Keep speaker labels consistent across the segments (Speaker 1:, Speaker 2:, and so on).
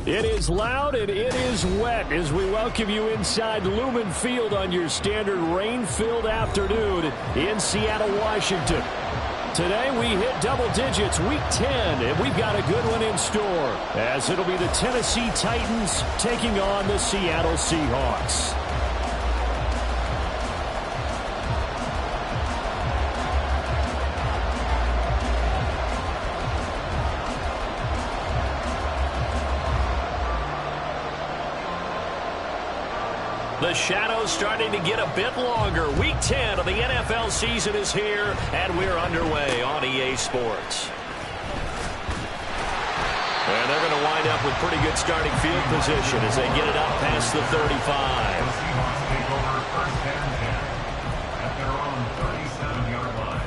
Speaker 1: It is loud and it is wet as we welcome you inside Lumen Field on your standard rain-filled afternoon in Seattle, Washington. Today we hit double digits, week 10, and we've got a good one in store as it'll be the Tennessee Titans taking on the Seattle Seahawks. The shadow's starting to get a bit longer. Week 10 of the NFL season is here, and we're underway on EA Sports. And they're going to wind up with pretty good starting field position as they get it up past the 35.
Speaker 2: The Seahawks take over first and 10 at their own 37-yard line.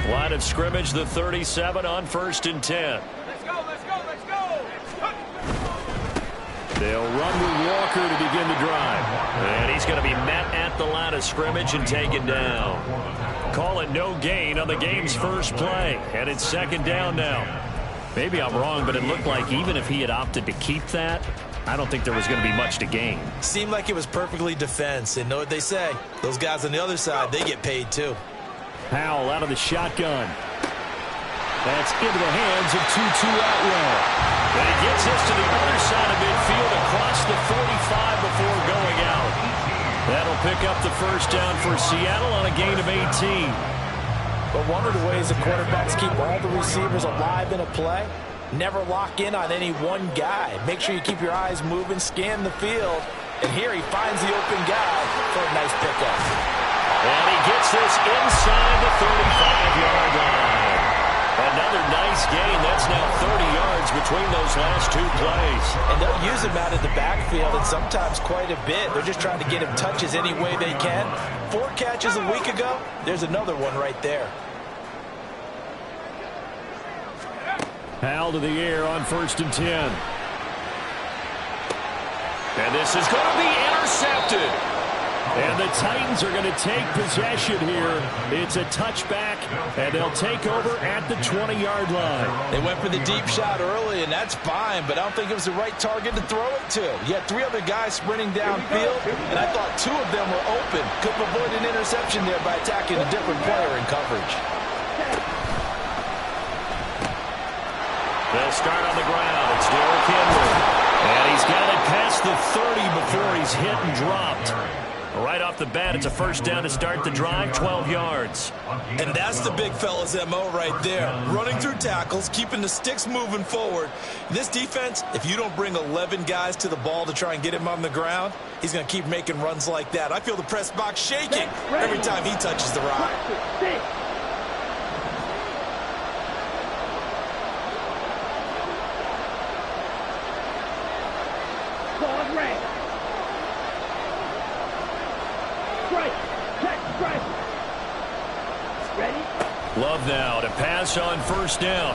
Speaker 1: Line of scrimmage, the 37 on 1st and 10.
Speaker 3: Let's go, let's go, let's go!
Speaker 1: They'll run with Walker to begin the drive. And he's going to be met at the line of scrimmage and taken down. Call it no gain on the game's first play. And it's 2nd down now. Maybe I'm wrong, but it looked like even if he had opted to keep that, I don't think there was going to be much to gain.
Speaker 4: Seemed like it was perfectly defense. And know what they say? Those guys on the other side, they get paid too.
Speaker 1: Powell out of the shotgun. That's into the hands of Tutu Atwell. And he gets this to the other side of midfield across the 45 before going out. That'll pick up the first down for Seattle on a gain of 18.
Speaker 5: But one of the ways the quarterbacks keep all the receivers alive in a play, never lock in on any one guy. Make sure you keep your eyes moving, scan the field. And here he finds the open guy for a nice pickup.
Speaker 1: And he gets this inside the 35-yard line. Another nice gain. That's now 30 yards between those last two plays.
Speaker 5: And they'll use him out of the backfield, and sometimes quite a bit. They're just trying to get him touches any way they can. 4 catches a week ago. There's another one right there.
Speaker 1: Powell to the air on 1st and 10. And this is going to be intercepted. And the Titans are going to take possession here. It's a touchback, and they'll take over at the 20-yard line.
Speaker 5: They went for the deep shot early, and that's fine, but I don't think it was the right target to throw it to. You had 3 other guys sprinting downfield, and I thought 2 of them were open. Could have avoided an interception there by attacking a different player in coverage.
Speaker 1: They'll start on the ground. It's Derrick Henry. And he's got it past the 30 before he's hit and dropped. Right off the bat, it's a first down to start the drive, 12 yards.
Speaker 4: And that's the big fella's MO right there. Running through tackles, keeping the sticks moving forward. This defense, if you don't bring 11 guys to the ball to try and get him on the ground, he's going to keep making runs like that. I feel the press box shaking every time he touches the rock.
Speaker 1: Love now to pass on first down.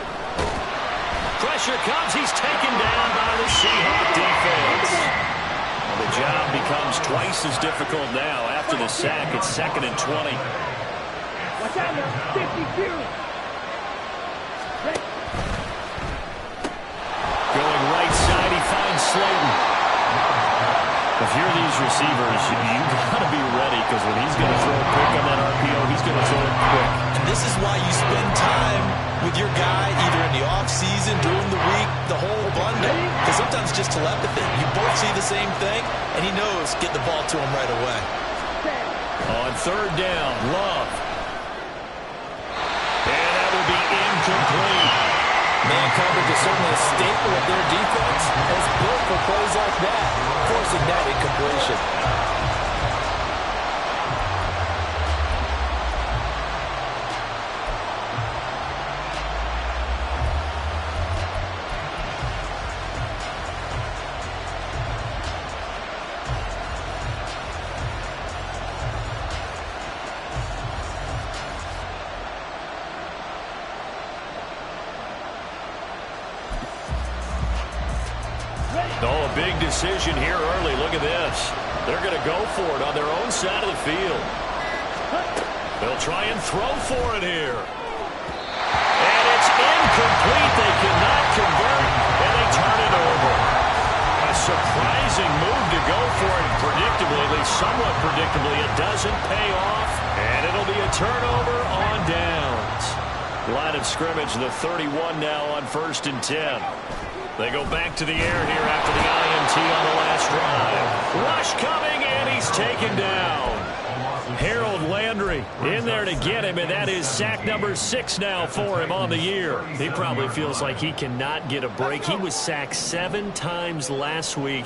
Speaker 1: Pressure comes. He's taken down by the Seahawk defense. Well, the job becomes twice as difficult now after the sack. It's 2nd and 20.
Speaker 3: Watch out, 52.
Speaker 1: Going right side, he finds Slayton. If you're these receivers, you've got to be ready because when he's going to throw it quick on that RPO, he's going to throw it quick.
Speaker 4: And this is why you spend time with your guy either in the offseason, during the week, the whole bundle. Because sometimes it's just telepathy. You both see the same thing, and he knows get the ball to him right away.
Speaker 1: On 3rd down, Love. And that will be incomplete.
Speaker 5: Man coverage is certainly a staple of their defense, and it's built for plays like that, forcing that incompletion.
Speaker 1: Oh, a big decision here early. Look at this. They're going to go for it on their own side of the field. They'll try and throw for it here. And it's incomplete. They cannot convert, and they turn it over. A surprising move to go for it predictably, at least somewhat predictably. It doesn't pay off, and it'll be a turnover on downs. Line of scrimmage, the 31 now on 1st and 10. They go back to the air here after the INT on the last drive. Rush coming, and he's taken down. Harold Landry in there to get him, and that is sack number 6 now for him on the year. He probably feels like he cannot get a break. He was sacked 7 times last week,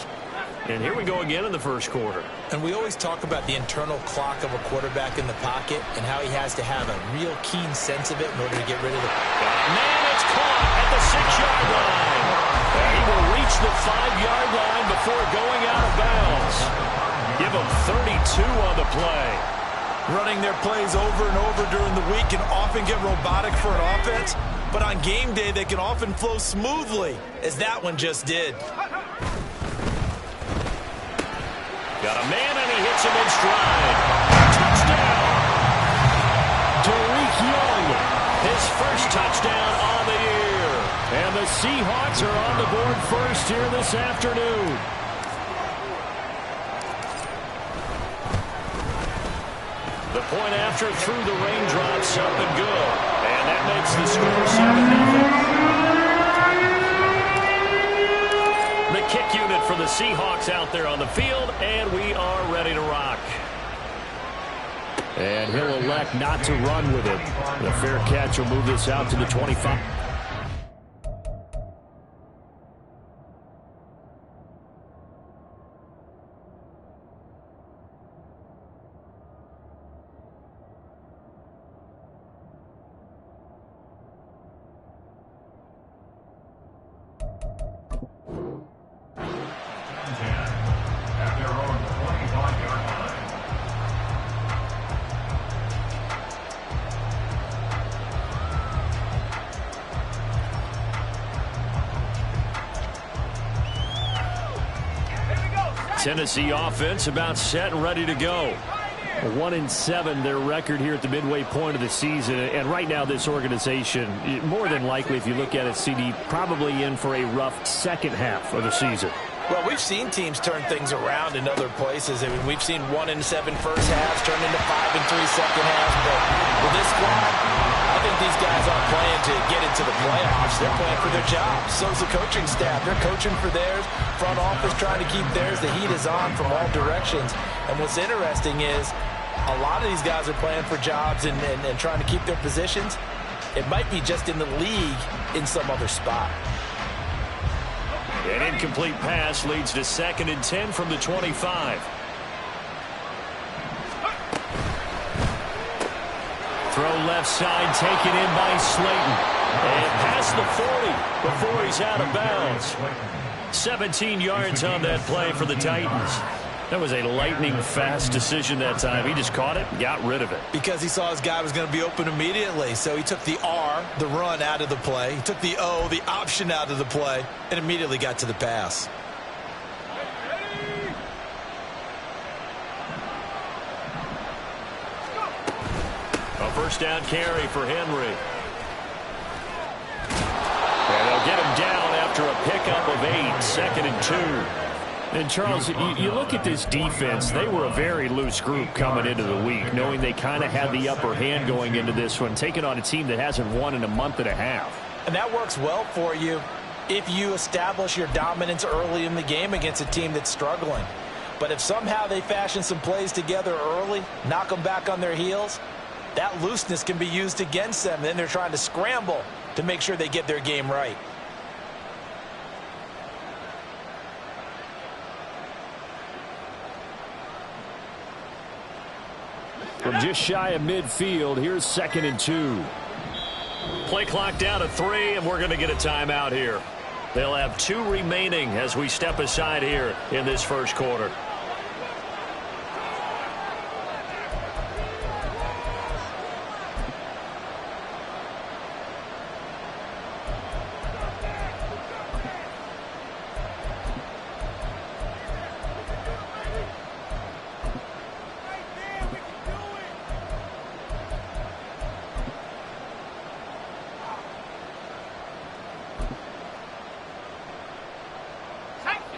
Speaker 1: and here we go again in the first quarter.
Speaker 5: And we always talk about the internal clock of a quarterback in the pocket and how he has to have a real keen sense of it in order to get rid of it.
Speaker 1: Man, it's caught at the 6-yard line. He will reach the 5-yard line before going out of bounds. Give him 32 on the play.
Speaker 4: Running their plays over and over during the week can often get robotic for an offense, but on game day they can often flow smoothly, as that one just did.
Speaker 1: Got a man, and he hits him in stride. Touchdown! Derek Young, his first touchdown on the year. And the Seahawks are on the board first here this afternoon. The point after through the raindrops, up and good. And that makes the score 7-0. The kick unit for the Seahawks out there on the field, and we are ready to rock. And he'll elect not to run with it. The fair catch will move this out to the 25. Tennessee offense about set and ready to go. 1-7 their record here at the midway point of the season, and right now this organization, more than likely if you look at it, CD, probably in for a rough second half of the season.
Speaker 5: Well, we've seen teams turn things around in other places. I mean, we've seen 1-7 first halves turn into 5-3 second halves, but with this squad, I think these guys aren't playing to get into the playoffs. They're playing for their jobs. So's the coaching staff. They're coaching for theirs. Front office trying to keep theirs. The heat is on from all directions. And what's interesting is a lot of these guys are playing for jobs and trying to keep their positions. It might be just in the league in some other spot.
Speaker 1: An incomplete pass leads to 2nd and 10 from the 25. Throw left side, taken in by Slayton. And past the 40 before he's out of bounds. 17 yards on that play for the Titans. That was a lightning-fast decision that time. He just caught it and got rid of it.
Speaker 4: Because he saw his guy was going to be open immediately. So he took the R, the run, out of the play. He took the O, the option, out of the play, and immediately got to the pass.
Speaker 1: A first down carry for Henry. And they'll get him down after a pickup of 8, 2nd and 2. And, Charles, you look at this defense, they were a very loose group coming into the week, knowing they kind of had the upper hand going into this one, taking on a team that hasn't won in a month and a half.
Speaker 5: And that works well for you if you establish your dominance early in the game against a team that's struggling. But if somehow they fashion some plays together early, knock them back on their heels, that looseness can be used against them. Then they're trying to scramble to make sure they get their game right.
Speaker 1: From just shy of midfield, here's 2nd and 2. Play clock down to 3, and we're going to get a timeout here. They'll have 2 remaining as we step aside here in this first quarter.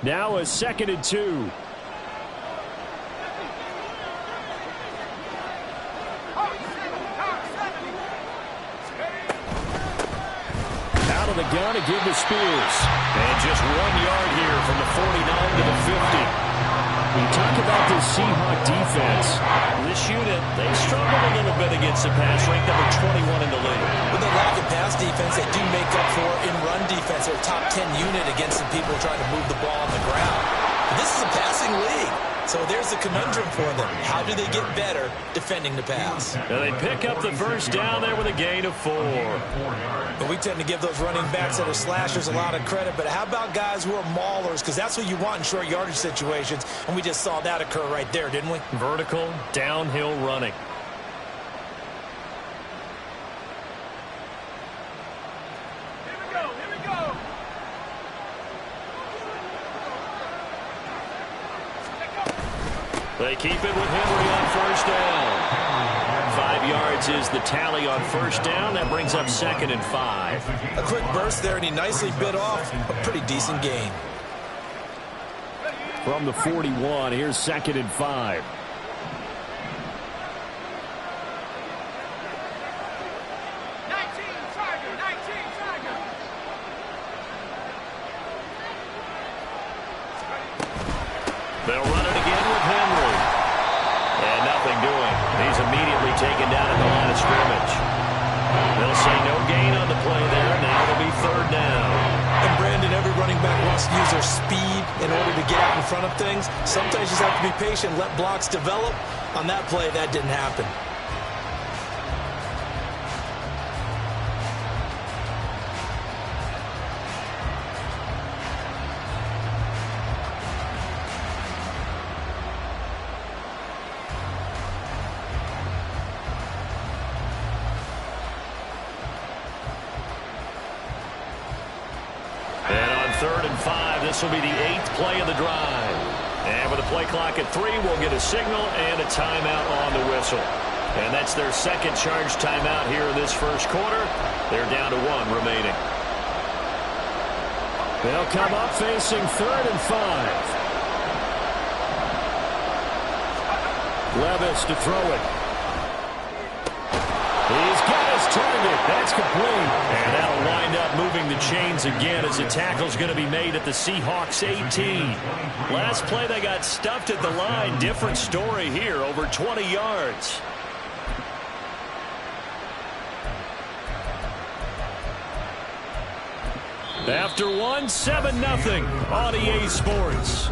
Speaker 1: Now a 2nd and 2. Out of the gun to give to Spears. And just 1 yard here from the 49 to the 50. We talk about this Seahawk defense.
Speaker 6: This unit, they struggle a little bit against the pass, ranked number 21 in the league.
Speaker 4: With the lack of pass defense, they do make up for in run defense. They're a top 10 unit against the people trying to move the ball on the ground. But this is a passing league. So there's the conundrum for them. How do they get better defending the pass?
Speaker 1: Now they pick up the first down there with a gain of 4.
Speaker 4: But we tend to give those running backs that are slashers a lot of credit. But how about guys who are maulers? Because that's what you want in short yardage situations. And we just saw that occur right there, didn't we?
Speaker 1: Vertical, downhill running. They keep it with Henry on first down. 5 yards is the tally on first down. That brings up 2nd and 5.
Speaker 4: A quick burst there, and he nicely bit off a pretty decent gain.
Speaker 1: From the 41, here's 2nd and 5. They'll run it again with Henry. And nothing doing. He's immediately taken down at the line of scrimmage. They'll say no gain on the play there. Now it'll be 3rd down.
Speaker 4: And Brandon, every running back wants to use their speed in order to get out in front of things. Sometimes you just have to be patient, let blocks develop. On that play, that didn't happen.
Speaker 1: This will be the 8th play of the drive. And with a play clock at 3, we'll get a signal and a timeout on the whistle. And that's their second charge timeout here in this first quarter. They're down to 1 remaining. They'll come up facing 3rd and 5. Levis to throw it. He's got his target. That's complete. And that'll wind up moving the chains again as the tackle's going to be made at the Seahawks 18. Last play they got stuffed at the line. Different story here, over 20 yards. After 1, 7-0 on EA Sports.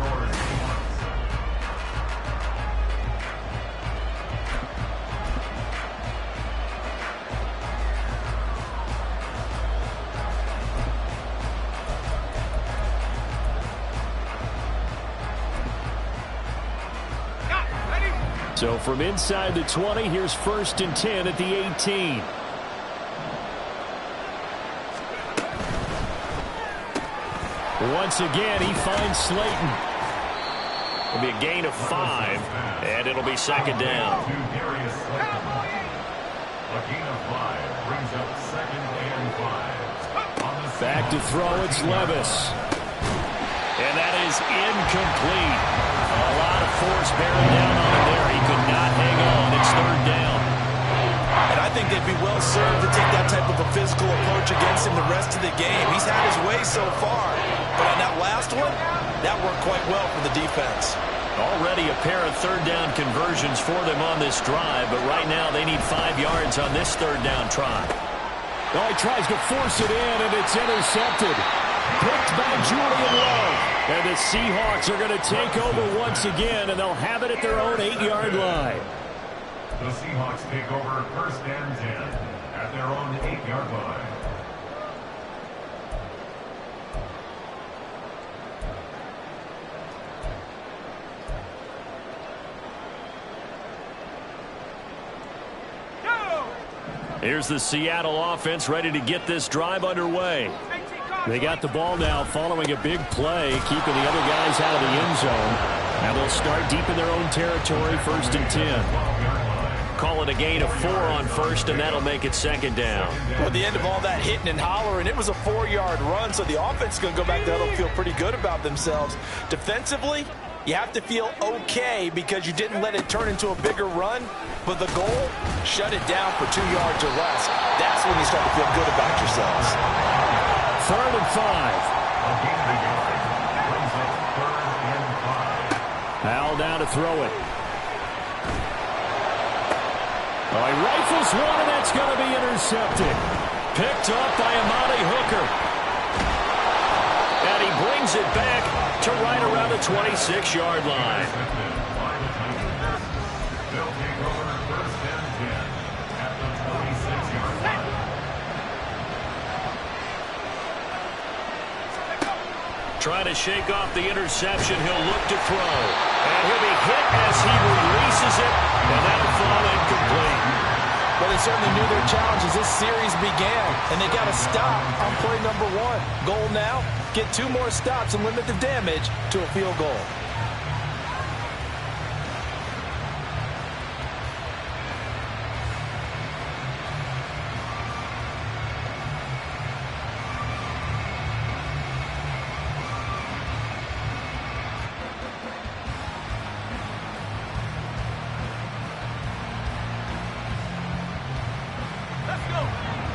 Speaker 1: So from inside the 20, here's 1st and 10 at the 18. Once again, he finds Slayton. It'll be a gain of 5, and it'll be 2nd down.
Speaker 2: A gain of 5 brings up 2nd and 5.
Speaker 1: Back to throw, it's Levis. And that is incomplete. A lot of force bearing down on him there. He could not hang on. It's 3rd down.
Speaker 4: And I think they'd be well served to take that type of a physical approach against him the rest of the game. He's had his way so far. But on that last one, that worked quite well for the defense.
Speaker 1: Already a pair of 3rd down conversions for them on this drive. But right now they need 5 yards on this 3rd down try. Oh, he tries to force it in, and it's intercepted. Picked by Julian Love. And the Seahawks are going to take over once again, and they'll have it at their own 8-yard line.
Speaker 2: The Seahawks take over 1st and 10 at their own 8-yard line.
Speaker 1: Here's the Seattle offense ready to get this drive underway. They got the ball now following a big play, keeping the other guys out of the end zone. And they'll start deep in their own territory, 1st and 10. Calling and a gain of 4 on first, and that'll make it second down.
Speaker 5: Well, at the end of all that hitting and hollering, it was a 4-yard run, so the offense is going to go back there and feel pretty good about themselves. Defensively, you have to feel okay because you didn't let it turn into a bigger run, but the goal, shut it down for 2 yards or less. That's when you start to feel good about yourselves.
Speaker 1: 3rd and 5. Howell down to throw it. Oh, he rifles one, and that's going to be intercepted. Picked up by Amani Hooker. And he brings it back to right around the 26-yard line.
Speaker 2: They'll take over 1st and 10 at the 26-yard line.
Speaker 1: Trying to shake off the interception. He'll look to throw. And he'll be hit as he releases it. And that'll fall incomplete.
Speaker 5: Well, they certainly knew their challenge as this series began. And they got to stop on play number 1. Goal now, get 2 more stops and limit the damage to a field goal.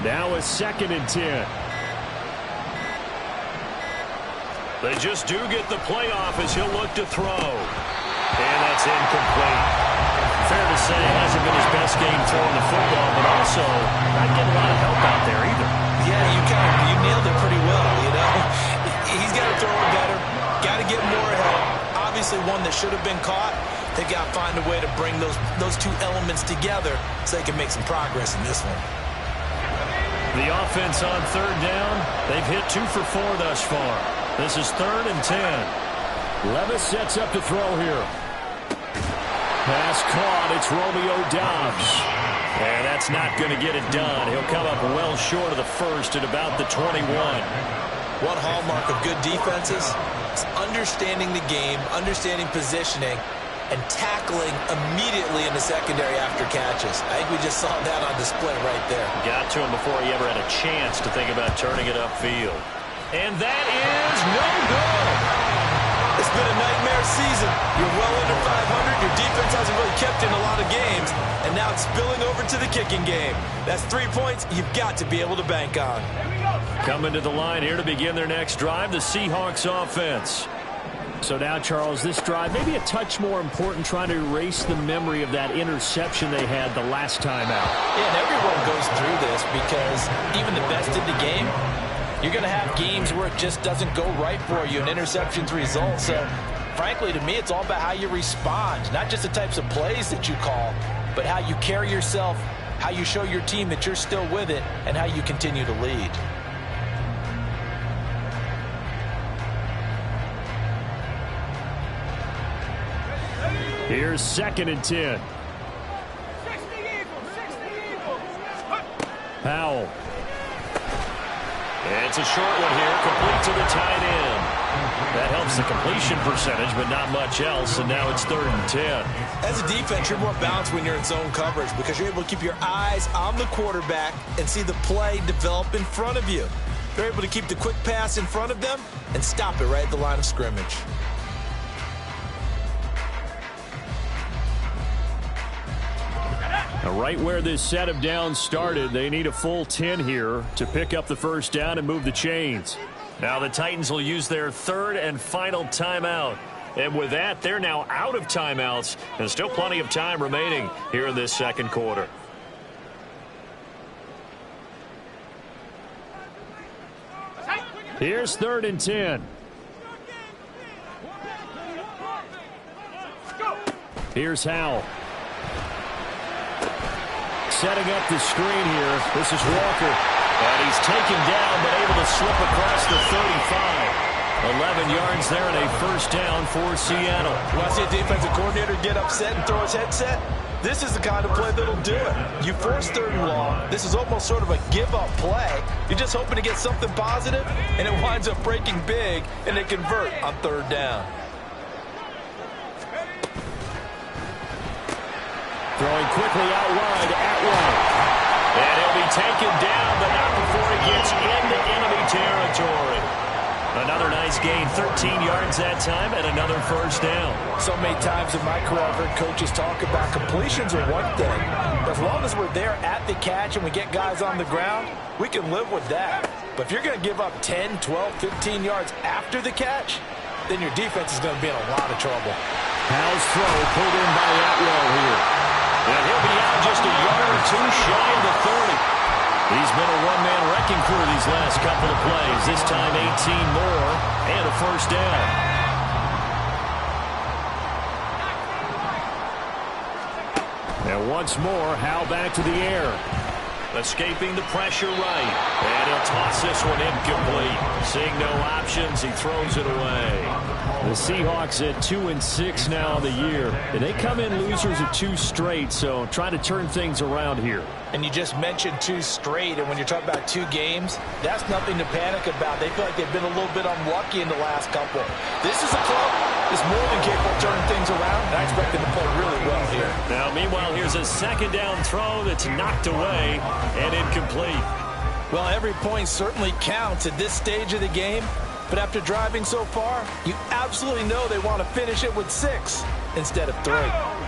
Speaker 1: Now a 2nd and 10. They just do get the playoff as he'll look to throw. And that's incomplete. Fair to say it hasn't been his best game throwing the football, but also not getting a lot of help out there either.
Speaker 5: Yeah, you nailed it pretty well, you know. He's got to throw it better, got to get more help. Obviously one that should have been caught. They've got to find a way to bring those 2 elements together so they can make some progress in this one.
Speaker 1: The offense on 3rd down. They've hit 2 for 4 thus far. This is 3rd and 10. Levis sets up to throw here. Pass caught. It's Romeo Doubs. And that's not going to get it done. He'll come up well short of the first at about the 21.
Speaker 4: One hallmark of good defenses is understanding the game, understanding positioning, and tackling immediately in the secondary after catches. I think we just saw that on display right there.
Speaker 1: Got to him before he ever had a chance to think about turning it upfield. And that is no good.
Speaker 4: It's been a nightmare season. You're well under 500. Your defense hasn't really kept in a lot of games. And now it's spilling over to the kicking game. That's 3 points you've got to be able to bank on.
Speaker 1: Coming to the line here to begin their next drive, the Seahawks offense. So now, Charles, this drive maybe a touch more important, trying to erase the memory of that interception they had the last time out.
Speaker 5: Yeah, and everyone goes through this because even the best in the game, you're going to have games where it just doesn't go right for you, and interceptions result. So, frankly, to me, it's all about how you respond, not just the types of plays that you call, but how you carry yourself, how you show your team that you're still with it, and how you continue to lead.
Speaker 1: Here's 2nd and 10. Howell. It's a short one here, complete to the tight end. That helps the completion percentage, but not much else, and now it's 3rd and 10.
Speaker 4: As a defense, you're more balanced when you're in zone coverage because you're able to keep your eyes on the quarterback and see the play develop in front of you. They're able to keep the quick pass in front of them and stop it right at the line of scrimmage.
Speaker 1: Now, right where this set of downs started, they need a full 10 here to pick up the 1st down and move the chains. Now the Titans will use their 3rd and final timeout. And with that, they're now out of timeouts and still plenty of time remaining here in this 2nd quarter. Here's 3rd and 10. Here's Howell. Setting up the screen here. This is Walker. And he's taken down, but able to slip across the 35. 11 yards there and a 1st down for Seattle.
Speaker 4: Want to see a defensive coordinator get upset and throw his headset? This is the kind of play that'll do it. You force 3rd and long. This is almost sort of a give-up play. You're just hoping to get something positive, and it winds up breaking big, and they convert on 3rd down.
Speaker 1: Throwing quickly out wide, Atwell.
Speaker 6: And he'll be taken down, but not before he gets into enemy territory. Another nice gain, 13 yards that time, and another first down.
Speaker 5: So many times in my career I've heard coaches talk about completions are one thing. As long as we're there at the catch and we get guys on the ground, we can live with that. But if you're going to give up 10, 12, 15 yards after the catch, then your defense is going to be in a lot of trouble.
Speaker 1: Powell's throw pulled in by Atwell here.
Speaker 6: And he'll be out just a yard or two shy of the 30. He's been a one-man wrecking crew these last couple of plays. This time 18 more and a first down.
Speaker 1: And once more, Howe back to the air.
Speaker 6: Escaping the pressure right. And he'll toss this one incomplete. Seeing no options, he throws it away.
Speaker 1: The Seahawks at 2-6 now on the year. And they come in losers of 2 straight, so trying to turn things around here.
Speaker 5: And you just mentioned 2 straight, and when you're talking about 2 games, that's nothing to panic about. They feel like they've been a little bit unlucky in the last couple. This is a club that's more than capable of turning things around, and I expect them to play really well here.
Speaker 6: Now, meanwhile, here's a second down throw that's knocked away and incomplete.
Speaker 5: Well, every point certainly counts at this stage of the game, but after driving so far, you absolutely know they want to finish it with 6 instead of 3.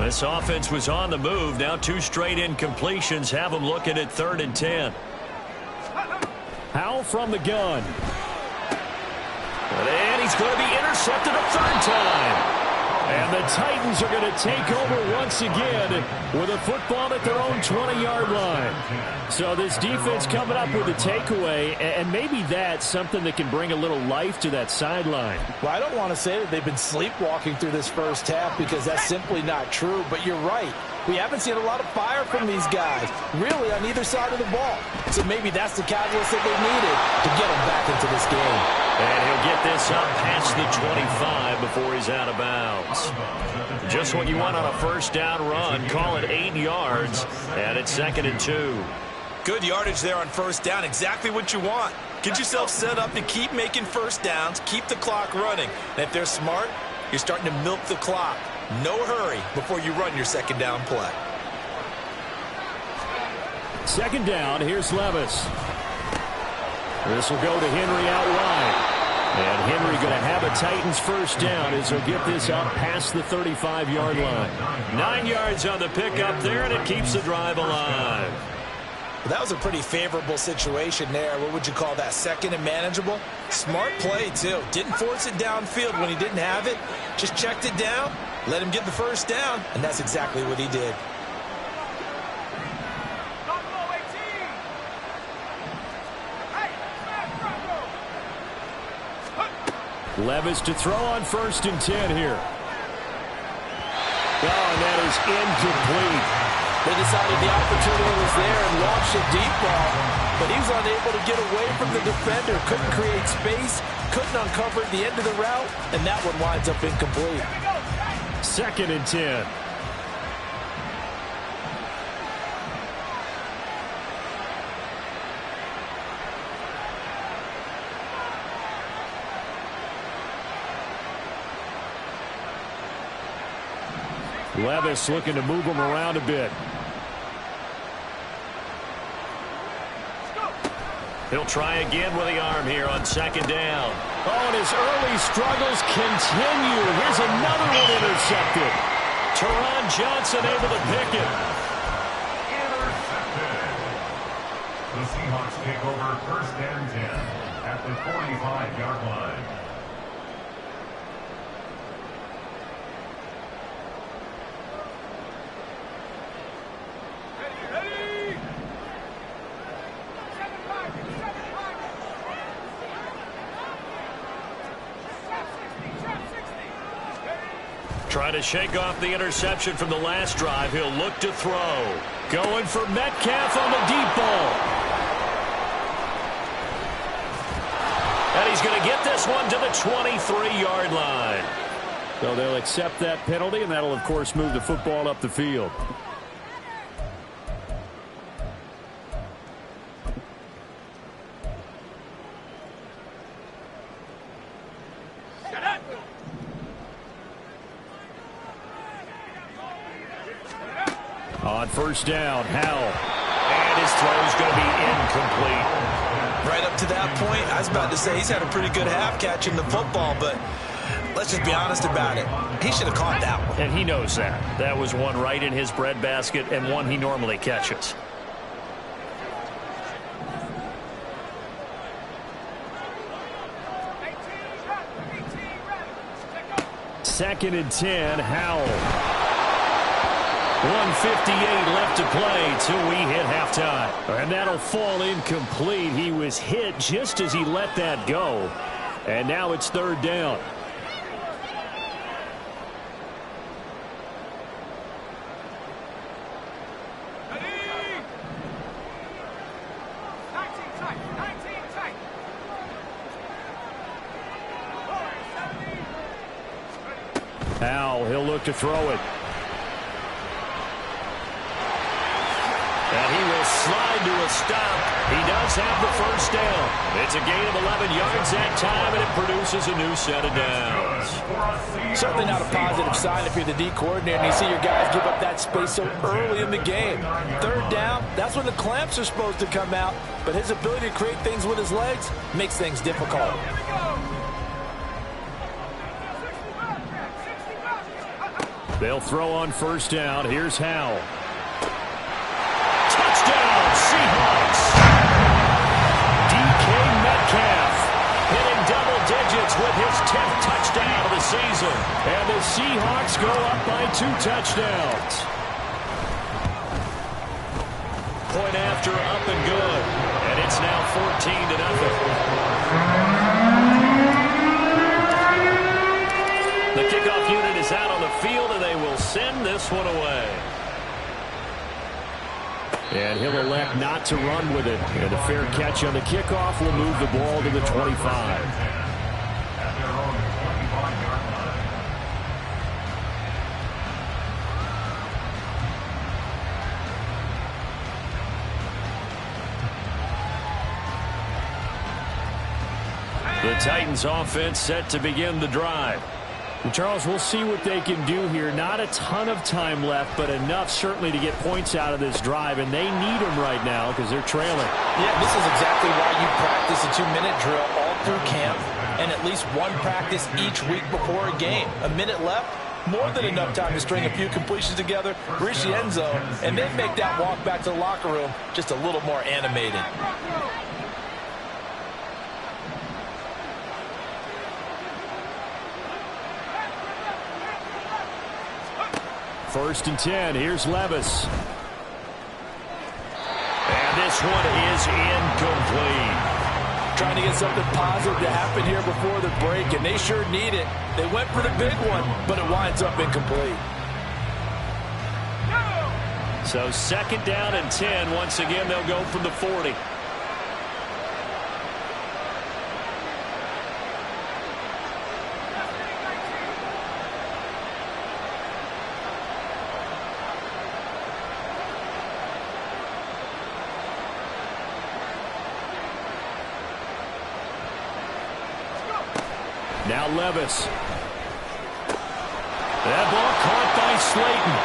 Speaker 6: This offense was on the move. Now 2 straight incompletions have them looking at 3rd and 10.
Speaker 1: Howe from the gun.
Speaker 6: And he's going to be intercepted a 3rd time.
Speaker 1: And the Titans are going to take over once again with a football at their own 20-yard line. So this defense coming up with a takeaway, and maybe that's something that can bring a little life to that sideline.
Speaker 5: Well, I don't want to say that they've been sleepwalking through this first half because that's simply not true, but you're right. We haven't seen a lot of fire from these guys, really, on either side of the ball. So maybe that's the catalyst that they needed to get them back into this game.
Speaker 6: And he'll get this up past the 25 before he's out of bounds. Just what you want on a first down run. Call it 8 yards, and it's 2nd and 2.
Speaker 4: Good yardage there on first down. Exactly what you want. Get yourself set up to keep making first downs, keep the clock running. And if they're smart, you're starting to milk the clock. No hurry before you run your second down play.
Speaker 1: Second down, here's Levis. This will go to Henry out wide. And Henry going to have a Titans first down as he'll get this up past the 35-yard line.
Speaker 6: 9 yards on the pickup there, and it keeps the drive alive.
Speaker 5: Well, that was a pretty favorable situation there. What would you call that? 2nd and manageable? Smart play, too. Didn't force it downfield when he didn't have it. Just checked it down, let him get the first down, and that's exactly what he did.
Speaker 1: Levis to throw on 1st and 10 here. Oh, and that is incomplete.
Speaker 5: They decided the opportunity was there and launched a deep ball, but he was unable to get away from the defender. Couldn't create space, couldn't uncover the end of the route, and that one winds up incomplete.
Speaker 1: 2nd and 10. Levis looking to move him around a bit.
Speaker 6: He'll try again with the arm here on 2nd down.
Speaker 1: Oh, and his early struggles continue. Here's another one intercepted.
Speaker 6: Teron Johnson able to pick it.
Speaker 2: Intercepted. The Seahawks take over 1st and 10 at the 45-yard line.
Speaker 6: Trying to shake off the interception from the last drive. He'll look to throw. Going for Metcalf on the deep ball. And he's going to get this one to the 23-yard line.
Speaker 1: So they'll accept that penalty, and that'll, of course, move the football up the field. On first down, Howell.
Speaker 6: And his throw's going to be incomplete.
Speaker 4: Right up to that point, I was about to say he's had a pretty good half catching the football, but let's just be honest about it. He should have caught that one.
Speaker 6: And he knows that. That was one right in his breadbasket and one he normally catches.
Speaker 1: Second and 10, Howell. 1:58 left to play till we hit halftime. And that'll fall incomplete. He was hit just as he let that go. And now it's third down. Howell, he'll look to throw it. And he will slide to a stop. He does have the first down. It's a gain of 11 yards that time, and it produces a new set of downs.
Speaker 5: Certainly not a positive sign if you're the D coordinator and you see your guys give up that space so early in the game. Third down, that's when the clamps are supposed to come out, but his ability to create things with his legs makes things difficult.
Speaker 1: They'll throw on first down. Here's Howell. Touchdown, Seahawks! DK Metcalf hitting double digits with his 10th touchdown of the season. And the Seahawks go up by 2 touchdowns. Point after, up and good. And it's now 14-0. The kickoff unit is out on the field, and they will send this one away. And he'll elect not to run with it. And a fair catch on the kickoff will move the ball to the 25.
Speaker 2: At their own 25-yard line.
Speaker 1: The Titans offense set to begin the drive. Charles, we'll see what they can do here. Not a ton of time left, but enough certainly to get points out of this drive, and they need them right now because they're trailing.
Speaker 5: Yeah, this is exactly why you practice a 2-minute drill all through camp and at least one practice each week before a game. A minute left, more than enough time to string a few completions together, reach the end zone, and then make that walk back to the locker room just a little more animated.
Speaker 1: First and 10. Here's Levis. And this one is incomplete.
Speaker 5: Trying to get something positive to happen here before the break, and they sure need it. They went for the big one, but it winds up incomplete.
Speaker 1: So second down and 10. Once again, they'll go from the 40. Now Levis. That ball caught by Slayton.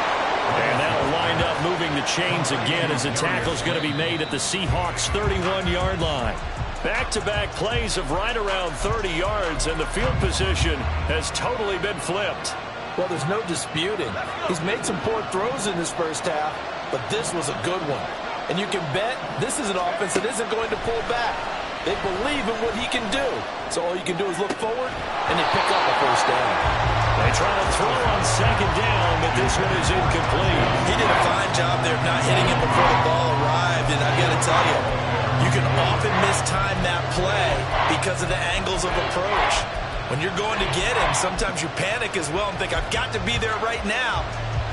Speaker 1: And that'll wind up moving the chains again as the tackle's going to be made at the Seahawks' 31-yard line. Back-to-back plays of right around 30 yards, and the field position has totally been flipped.
Speaker 5: Well, there's no disputing. He's made some poor throws in this first half, but this was a good one. And you can bet this is an offense that isn't going to pull back. They believe in what he can do. So all you can do is look forward, and they pick up a first down.
Speaker 1: They try to throw on second down, but this one is incomplete.
Speaker 4: He did a fine job there of not hitting him before the ball arrived, and I've got to tell you, you can often mistime that play because of the angles of approach. When you're going to get him, sometimes you panic as well and think, I've got to be there right now.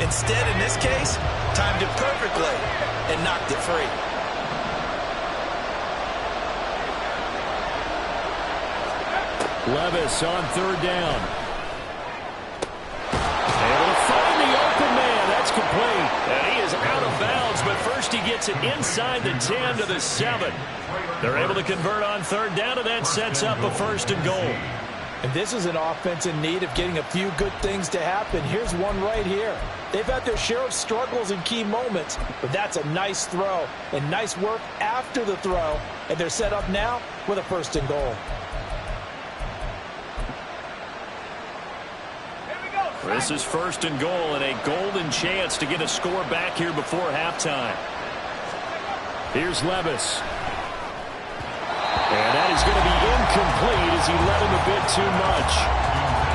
Speaker 4: Instead, in this case, timed it perfectly and knocked it free.
Speaker 1: Levis on third down. Able to find the open man. That's complete. And he is out of bounds, but first he gets it inside the 10 to the 7. They're able to convert on third down, and that sets up a first and goal.
Speaker 5: And this is an offense in need of getting a few good things to happen. Here's one right here. They've had their share of struggles in key moments, but that's a nice throw and nice work after the throw. And they're set up now with a 1st and goal.
Speaker 1: This is 1st and goal and a golden chance to get a score back here before halftime. Here's Levis. And that is going to be incomplete as he led him a bit too much.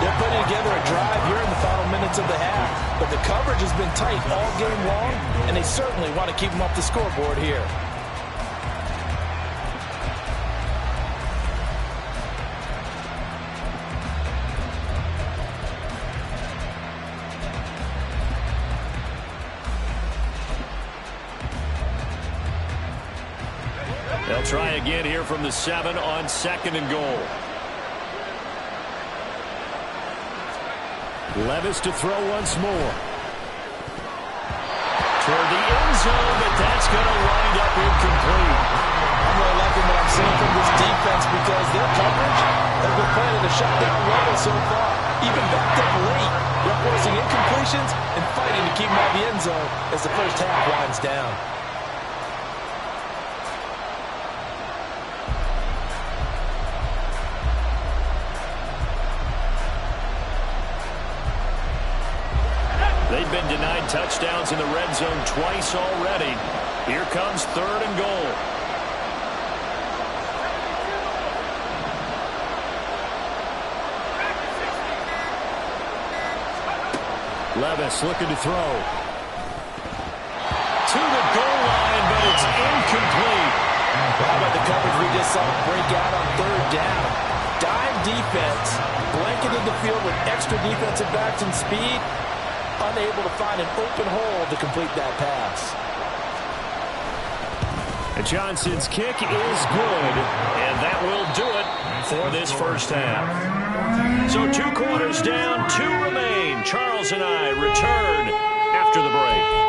Speaker 5: They're putting together a drive here in the final minutes of the half, but the coverage has been tight all game long, and they certainly want to keep them off the scoreboard here.
Speaker 1: They'll try again here from the 7 on 2nd and goal. Levis to throw once more. Toward the end zone, but that's going to wind up incomplete.
Speaker 5: I'm really liking what I'm seeing from this defense because their coverage has been playing at a shutdown level so far. Even backed up late, they're forcing incompletions and fighting to keep them out of the end zone as the first half winds down.
Speaker 1: They've been denied touchdowns in the red zone twice already. Here comes 3rd and goal. Levis looking to throw. To the goal line, but it's incomplete.
Speaker 5: How about the coverage we just saw break out on 3rd down? Dime defense, blanketed the field with extra defensive backs and speed. Unable to find an open hole to complete that pass.
Speaker 1: And Johnson's kick is good, and that will do it for this first half. So 2 quarters down, 2 remain. Charles and I return after the break.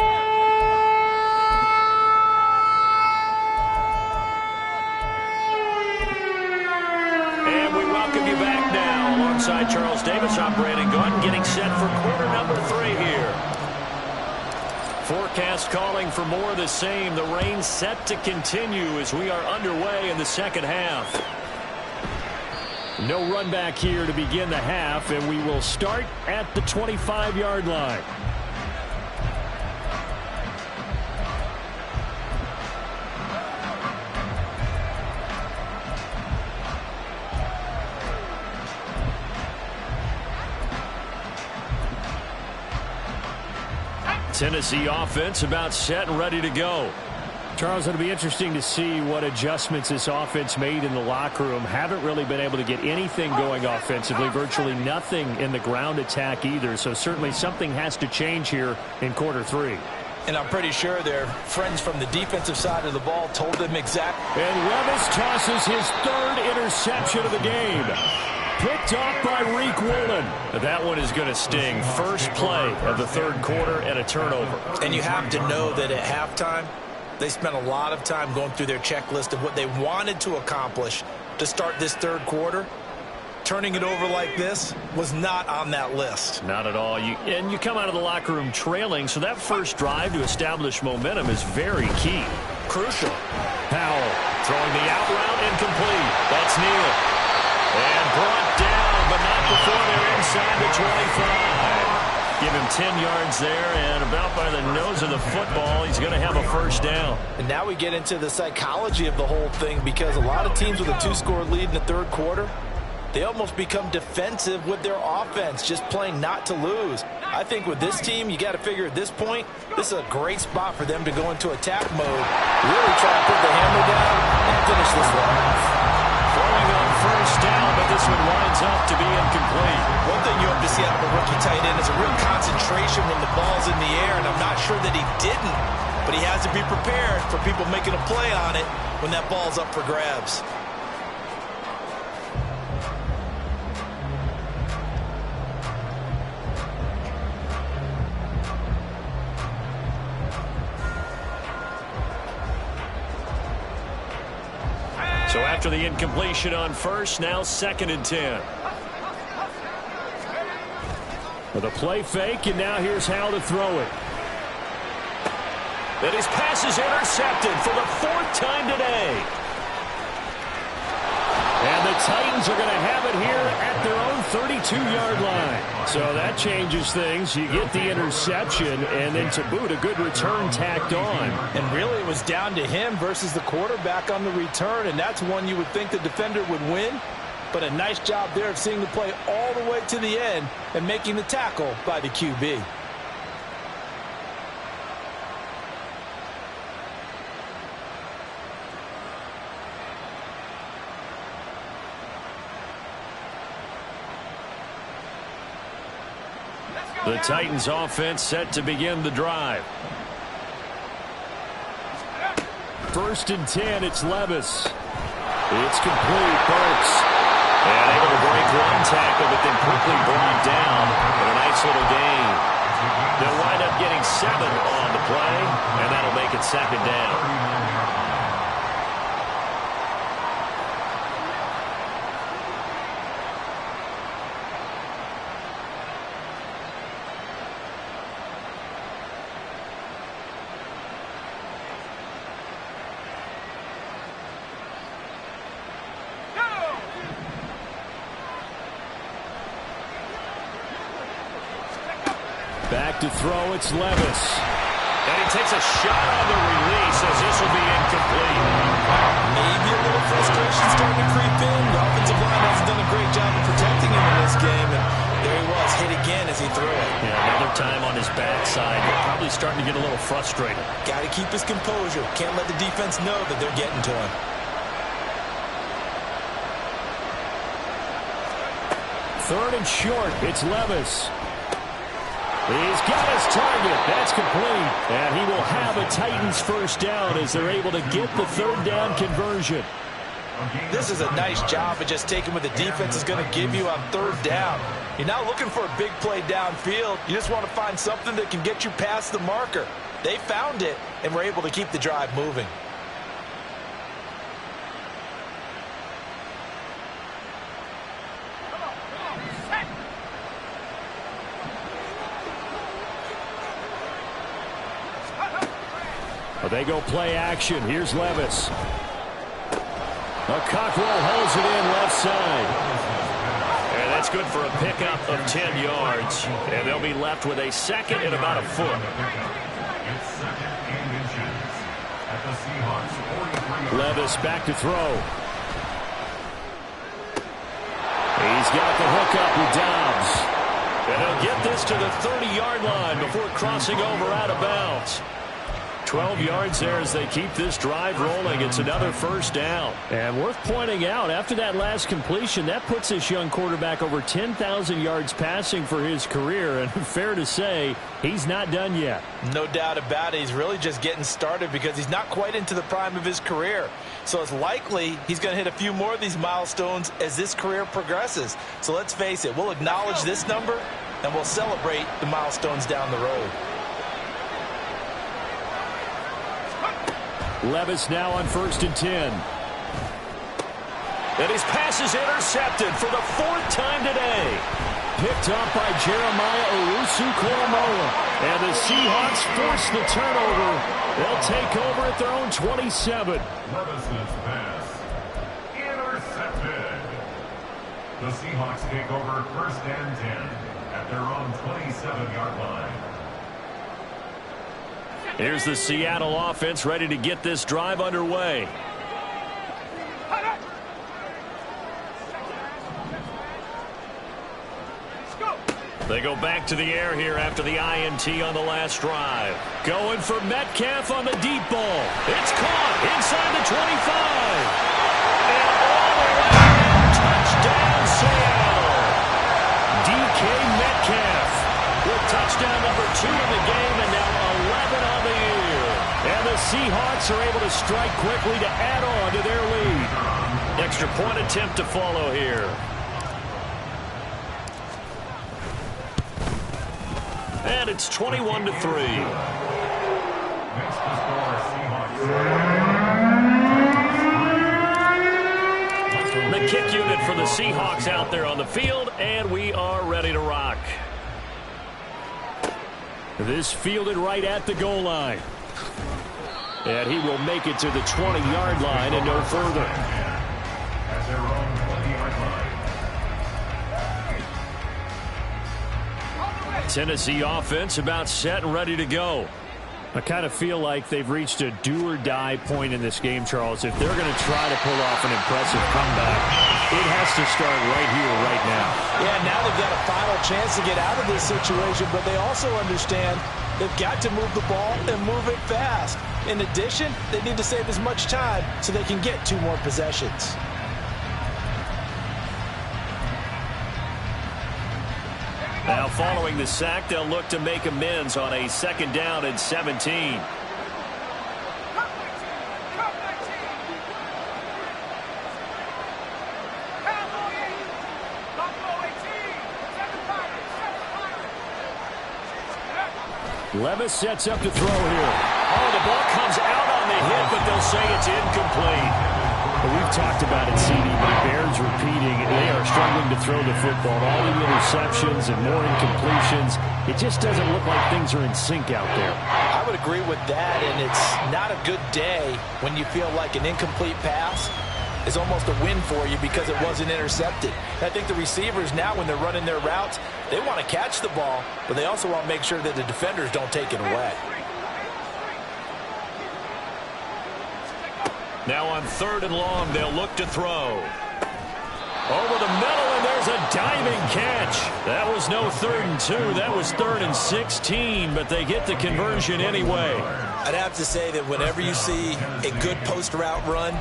Speaker 1: Alongside Charles Davis, I'm Brandon Gunn, getting set for quarter number 3 here. Forecast calling for more of the same. The rain set to continue as we are underway in the second half. No run back here to begin the half, and we will start at the 25-yard line. Tennessee offense about set and ready to go. Charles, it'll be interesting to see what adjustments this offense made in the locker room. Haven't really been able to get anything going offensively, virtually nothing in the ground attack either. So certainly something has to change here in quarter 3.
Speaker 5: And I'm pretty sure their friends from the defensive side of the ball told them exactly.
Speaker 1: And Levis tosses his 3rd interception of the game. Picked off by Reek Woolen. That one is going to sting. First play of the 3rd quarter and a turnover.
Speaker 5: And you have to know that at halftime, they spent a lot of time going through their checklist of what they wanted to accomplish to start this 3rd quarter. Turning it over like this was not on that list.
Speaker 1: Not at all. And you come out of the locker room trailing, so that first drive to establish momentum is very key.
Speaker 5: Crucial.
Speaker 1: Powell throwing the out route incomplete. That's Neal. And brought down, but not before they're inside the 25. Give him 10 yards there, and about by the nose of the football, he's going to have a first down.
Speaker 5: And now we get into the psychology of the whole thing, because a lot of teams with a 2-score lead in the 3rd quarter, they almost become defensive with their offense, just playing not to lose. I think with this team, you got to figure at this point, this is a great spot for them to go into attack mode, really try to put the hammer down and finish this one off.
Speaker 1: Throwing on first down, but this one winds up to be incomplete.
Speaker 5: One thing you have to see out of a rookie tight end is a real concentration when the ball's in the air, and I'm not sure that he didn't, but he has to be prepared for people making a play on it when that ball's up for grabs.
Speaker 1: So after the incompletion on first, now 2nd and 10. With a play fake, and now here's how to throw it.
Speaker 6: And his pass is intercepted for the 4th time today.
Speaker 1: And the Titans are going to have it here at their own 32-yard line. So that changes things. You get the interception, and then to boot, a good return tacked on.
Speaker 5: And really, it was down to him versus the quarterback on the return, and that's one you would think the defender would win. But a nice job there of seeing the play all the way to the end and making the tackle by the QB.
Speaker 1: The Titans offense set to begin the drive. 1st and 10, it's Levis. It's complete, Burks.
Speaker 6: And able to break one tackle, but then quickly brought down in a nice little gain. They'll wind up getting 7 on the play, and that'll make it 2nd down.
Speaker 1: Back to throw, it's Levis.
Speaker 6: And he takes a shot on the release as this will be incomplete.
Speaker 4: Maybe a little frustration starting to creep in. The offensive line hasn't done a great job of protecting him in this game. And there he was, hit again as he threw it.
Speaker 6: Yeah, another time on his backside. Probably starting to get a little frustrated.
Speaker 4: Got to keep his composure. Can't let the defense know that they're getting to him.
Speaker 1: 3rd and short, it's Levis. He's got his target. That's complete. And he will have a Titans 1st down as they're able to get the 3rd down conversion.
Speaker 5: This is a nice job of just taking what the defense is going to give you on 3rd down. You're not looking for a big play downfield. You just want to find something that can get you past the marker. They found it and were able to keep the drive moving.
Speaker 1: They go play action. Here's Levis. Cockrell holds it in left side.
Speaker 6: And that's good for a pickup of 10 yards. And they'll be left with a 2nd and about a foot.
Speaker 2: It's 2nd and inches at the Seahawks 43.
Speaker 1: Levis back to throw. He's got the hookup with Dobbs.
Speaker 6: And he'll get this to the 30-yard line before crossing over out of bounds.
Speaker 1: 12 yards there as they keep this drive rolling. It's another 1st down. And worth pointing out, after that last completion, that puts this young quarterback over 10,000 yards passing for his career. And fair to say, he's not done yet.
Speaker 5: No doubt about it. He's really just getting started because he's not quite into the prime of his career. So it's likely he's going to hit a few more of these milestones as this career progresses. So let's face it, we'll acknowledge this number and we'll celebrate the milestones down the road.
Speaker 1: Levis now on 1st and 10.
Speaker 6: And his pass is intercepted for the 4th time today.
Speaker 1: Picked up by Jeremiah Owusu-Koramoah. And the Seahawks force the turnover. They'll take over at their own 27.
Speaker 2: Levis's pass intercepted. The Seahawks take over 1st and 10 at their own 27-yard line.
Speaker 1: Here's the Seattle offense ready to get this drive underway. They go back to the air here after the INT on the last drive. Going for Metcalf on the deep ball. It's caught inside the 25. And all the way in. Touchdown, Seattle. DK Metcalf with touchdown number 2 in the game and now 11 on the year. And the Seahawks are able to strike quickly to add on to their lead. Extra point attempt to follow here. And it's 21-3.
Speaker 2: Next to score, Seahawks.
Speaker 1: The kick unit for the Seahawks out there on the field, and we are ready to rock. This fielded right at the goal line. And he will make it to the 20-yard line and no further.
Speaker 2: At their own 20-yard line.
Speaker 1: Tennessee offense about set and ready to go. I kind of feel like they've reached a do-or-die point in this game, Charles. If they're going to try to pull off an impressive comeback, it has to start right here, right now.
Speaker 5: Yeah, now they've got a final chance to get out of this situation, but they also understand they've got to move the ball and move it fast. In addition, they need to save as much time so they can get 2 more possessions.
Speaker 1: Now following the sack, they'll look to make amends on a 2nd down and 17. Levis sets up to throw here. Oh, the ball comes out on the hit, but they'll say it's incomplete. We've talked about it, CD, but it bears repeating. They are struggling to throw the football. All the interceptions and more incompletions. It just doesn't look like things are in sync out there.
Speaker 5: I would agree with that, and it's not a good day when you feel like an incomplete pass is almost a win for you because it wasn't intercepted. I think the receivers now, when they're running their routes, they want to catch the ball, but they also want to make sure that the defenders don't take it away.
Speaker 1: Now on 3rd and long, they'll look to throw. Over the middle, and there's a diving catch. That was no 3rd and 2. That was 3rd and 16, but they get the conversion anyway.
Speaker 4: I'd have to say that whenever you see a good post route run,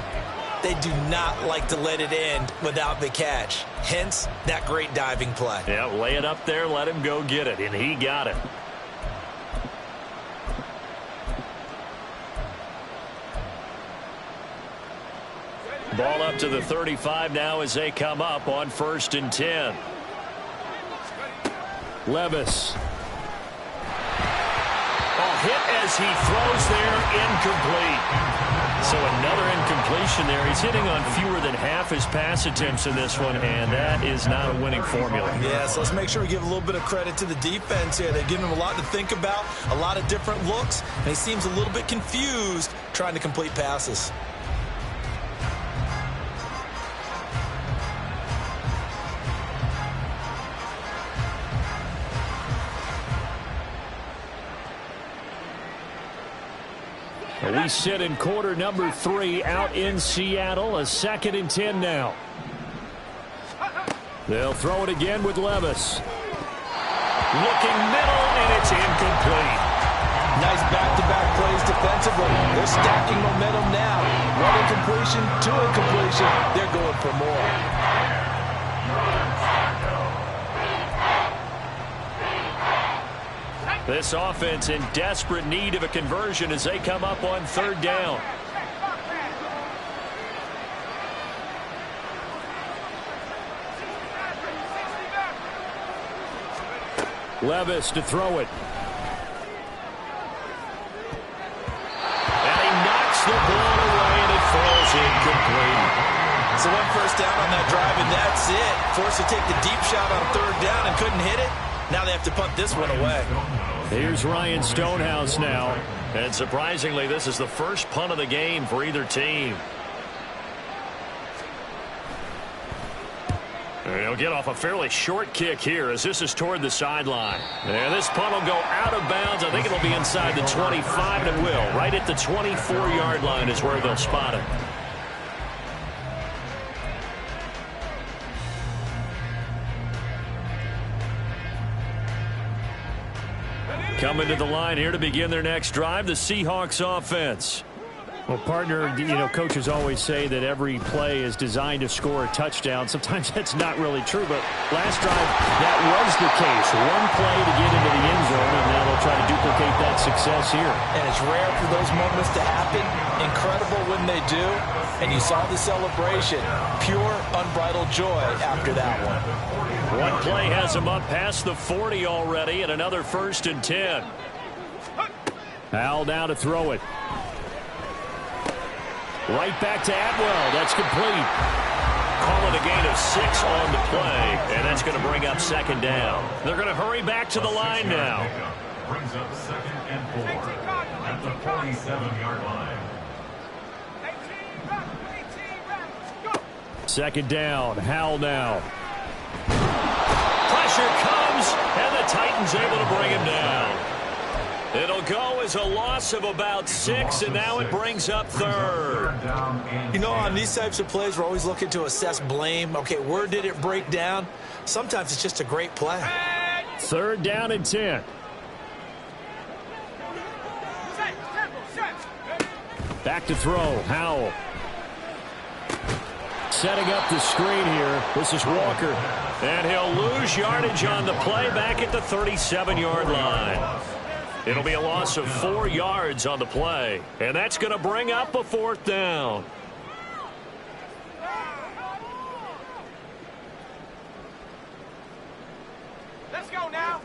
Speaker 4: they do not like to let it end without the catch. Hence, that great diving play.
Speaker 1: Yeah, lay it up there, let him go get it, and he got it. Ball up to the 35 now as they come up on 1st and 10. Levis. Oh, hit as he throws there, incomplete. So another incompletion there. He's hitting on fewer than half his pass attempts in this one, and that is not a winning formula.
Speaker 4: Yeah, so let's make sure we give a little bit of credit to the defense here. They've given him a lot to think about, a lot of different looks, and he seems a little bit confused trying to complete passes.
Speaker 1: We sit in quarter number 3 out in Seattle. A 2nd and 10 now. They'll throw it again with Levis. Looking middle, and it's incomplete.
Speaker 5: Nice back-to-back plays defensively. They're stacking momentum now. 1 incompletion, 2 incompletion. They're going for more.
Speaker 1: This offense in desperate need of a conversion as they come up on 3rd down. Levis to throw it. And he knocks the ball away, and it falls incomplete.
Speaker 4: So 1 first down on that drive, and that's it. Forced to take the deep shot on 3rd down and couldn't hit it. Now they have to punt this one away.
Speaker 1: Here's Ryan Stonehouse now. And surprisingly, this is the first punt of the game for either team. He'll get off a fairly short kick here as this is toward the sideline. And this punt will go out of bounds. I think it'll be inside the 25, and it will. Right at the 24-yard line is where they'll spot it. Coming to the line here to begin their next drive, the Seahawks offense. Well, partner, coaches always say that every play is designed to score a touchdown. Sometimes that's not really true, but last drive, that was the case. 1 play to get into the end zone, and now they'll try to duplicate that success here.
Speaker 5: And it's rare for those moments to happen. Incredible when they do. And you saw the celebration. Pure, unbridled joy after that one.
Speaker 1: 1 play has them up past the 40 already, and another 1st and 10. Al now to throw it. Right back to Atwell. That's complete. Call it a gain of 6 on the play, and that's going to bring up 2nd down. They're going to hurry back to the line now.
Speaker 2: brings up 2nd and 4 at the 47-yard line.
Speaker 1: 2nd down. Howell now.
Speaker 6: Pressure comes, and the Titans able to bring him down. It'll go as a loss of about 6, and now it brings up 3rd.
Speaker 4: You know, on these types of plays, we're always looking to assess blame. Okay, where did it break down? Sometimes it's just a great play.
Speaker 1: 3rd down and 10. Back to throw. Howell. Setting up the screen here. This is Walker.
Speaker 6: And he'll lose yardage on the play back at the 37-yard line. It'll be a loss of 4 yards on the play. And that's going to bring up a 4th down.
Speaker 3: Let's go now.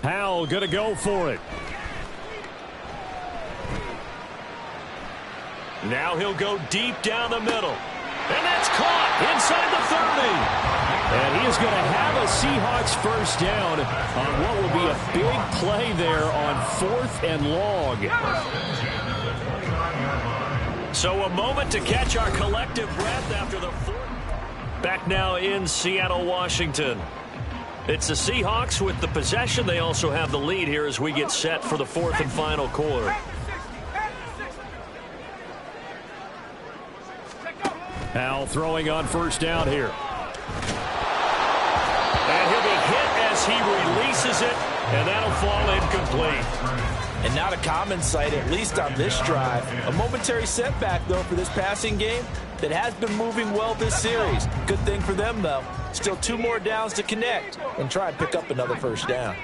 Speaker 1: Howell going to go for it.
Speaker 6: Now he'll go deep down the middle. And that's caught inside the 30.
Speaker 1: And he is going to have a Seahawks first down on what will be a big play there on 4th and long.
Speaker 6: So a moment to catch our collective breath after the 4th. Back now in Seattle, Washington. It's the Seahawks with the possession. They also have the lead here as we get set for the 4th and final quarter.
Speaker 1: Howell throwing on first down here.
Speaker 6: And he'll be hit as he releases it, and that'll fall incomplete.
Speaker 5: And not a common sight, at least on this drive. A momentary setback, though, for this passing game that has been moving well this series. Good thing for them, though. Still 2 more downs to connect and try and pick up another first down.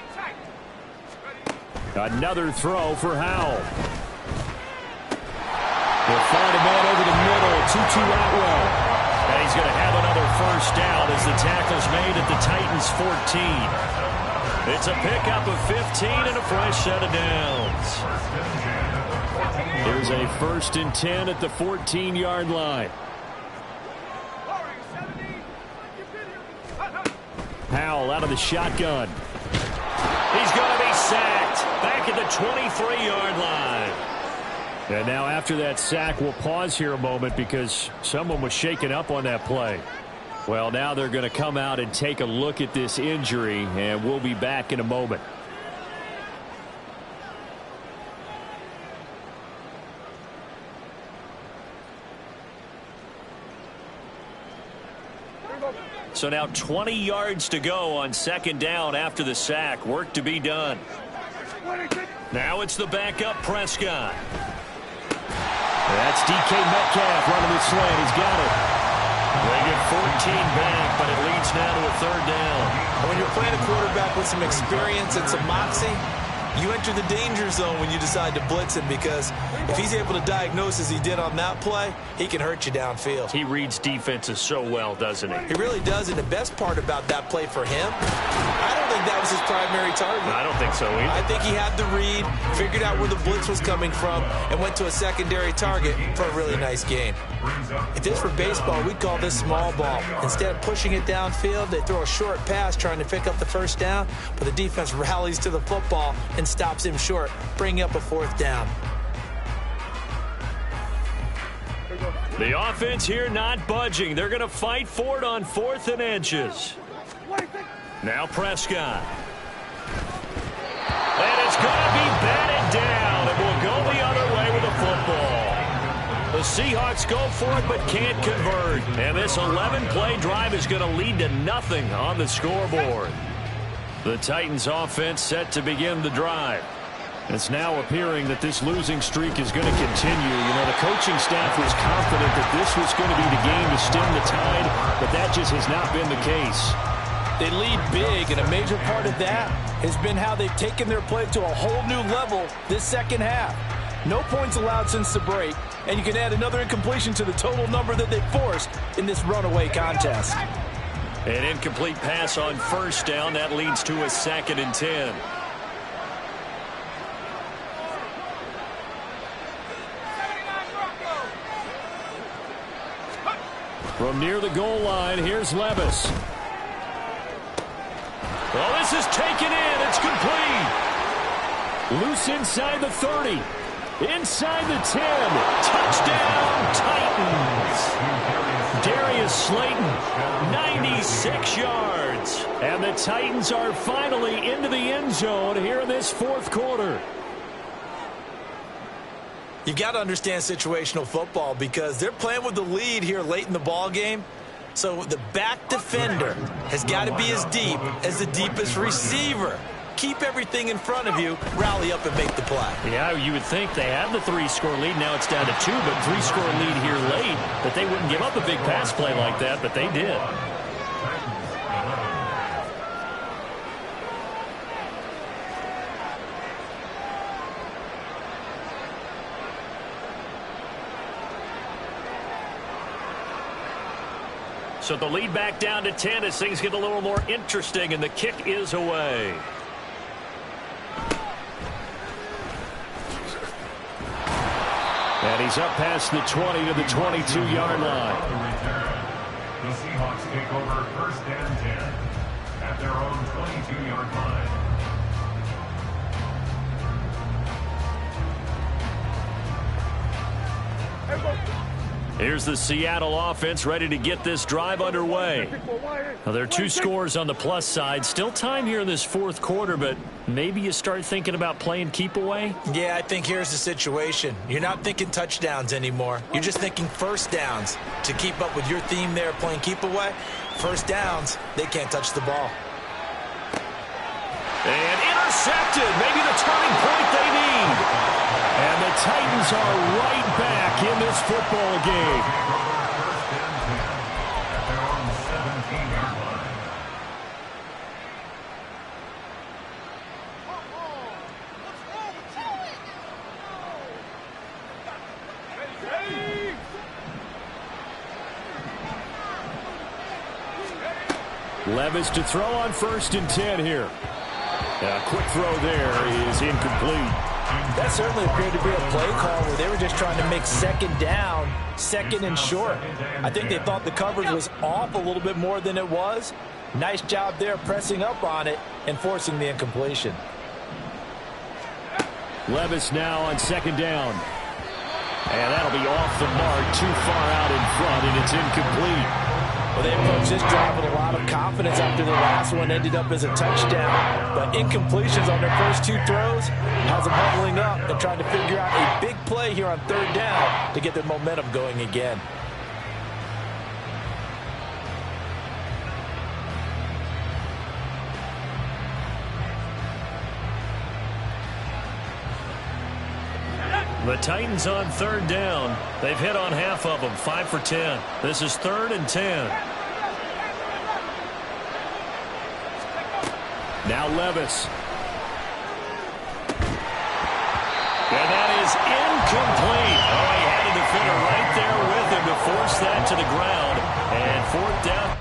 Speaker 1: Another throw for Howell. He'll find a man over the middle. 2-2 Atwell.
Speaker 6: And he's going to have another first down as the tackle's made at the Titans' 14. It's a pickup of 15 and a fresh set of downs.
Speaker 1: Here's a 1st and 10 at the 14-yard line. Howell out of the shotgun.
Speaker 6: He's going to be sacked back at the 23-yard line.
Speaker 1: And now after that sack, we'll pause here a moment because someone was shaken up on that play. Well, now they're going to come out and take a look at this injury, and we'll be back in a moment.
Speaker 6: So now 20 yards to go on 2nd down after the sack. Work to be done. Now it's the backup Prescott.
Speaker 1: That's DK Metcalf running the slant. He's got it.
Speaker 6: They get 14 back, but it leads now to a 3rd down.
Speaker 4: When you're playing a quarterback with some experience and some moxie, you enter the danger zone when you decide to blitz him, because if he's able to diagnose as he did on that play, he can hurt you downfield.
Speaker 6: He reads defenses so well, doesn't he?
Speaker 4: He really does, and the best part about that play for him, I don't think that was his primary target.
Speaker 6: I don't think so either.
Speaker 4: I think he had the read, figured out where the blitz was coming from, and went to a secondary target for a really nice gain. If this were baseball, we'd call this small ball. Instead of pushing it downfield, they throw a short pass trying to pick up the first down, but the defense rallies to the football and stops him short, bringing up a 4th down.
Speaker 6: The offense here not budging. They're going to fight for it on 4th and inches. Now Prescott. And it's going to be batted down, and we'll go the other way with the football. The Seahawks go for it but can't convert. And this 11-play drive is going to lead to nothing on the scoreboard. The Titans offense set to begin the drive.
Speaker 1: It's now appearing that this losing streak is going to continue. You know, the coaching staff was confident that this was going to be the game to stem the tide, but that just has not been the case.
Speaker 5: They lead big, and a major part of that has been how they've taken their play to a whole new level this second half. No points allowed since the break, and you can add another incompletion to the total number that they forced in this runaway contest.
Speaker 6: An incomplete pass on first down. That leads to a 2nd and 10.
Speaker 1: From near the goal line, here's Levis. Oh, this is taken in. It's complete. Loose inside the 30. Inside the 10. Touchdown, Titans. Darius Slayton, 96 yards. And the Titans are finally into the end zone here in this fourth quarter.
Speaker 4: You've got to understand situational football because they're playing with the lead here late in the ball game. So the back defender has got to be as deep as the deepest receiver. Keep everything in front of you, rally up and make the play.
Speaker 1: Yeah, you would think they had the 3-score lead. Now it's down to 2, but 3-score lead here late. But they wouldn't give up a big pass play like that, but they did. So the lead back down to 10 as things get a little more interesting, and the kick is away. And he's up past the 20 to the 22-yard line.
Speaker 2: The Seahawks take over first and 10 at their own 22-yard line.
Speaker 1: Here's the Seattle offense ready to get this drive underway. Now, there are 2 scores on the plus side. Still time here in this fourth quarter, but maybe you start thinking about playing keep away?
Speaker 4: Yeah, I think here's the situation. You're not thinking touchdowns anymore. You're just thinking first downs. To keep up with your theme there playing keep away, first downs, they can't touch the ball.
Speaker 1: And intercepted. Maybe the turning point they need. And the Titans are right back in this football game.
Speaker 2: First and 10 at their own 17-yard line.
Speaker 1: Levis to throw on first and 10 here. A quick throw there is incomplete.
Speaker 5: That certainly appeared to be a play call where they were just trying to make second down, second and short. I think they thought the coverage was off a little bit more than it was. Nice job there pressing up on it and forcing the incompletion.
Speaker 1: Levis now on second down. And that'll be off the mark, too far out in front, and it's incomplete.
Speaker 5: Well, they approached this drive with a lot of confidence after the last one ended up as a touchdown. But incompletions on their first 2 throws has them huddling up and trying to figure out a big play here on third down to get their momentum going again.
Speaker 1: The Titans on third down. They've hit on half of them, 5 for 10. This is 3rd and 10. Now Levis. And that is incomplete. Oh, he had a defender right there with him to force that to the ground. And 4th down.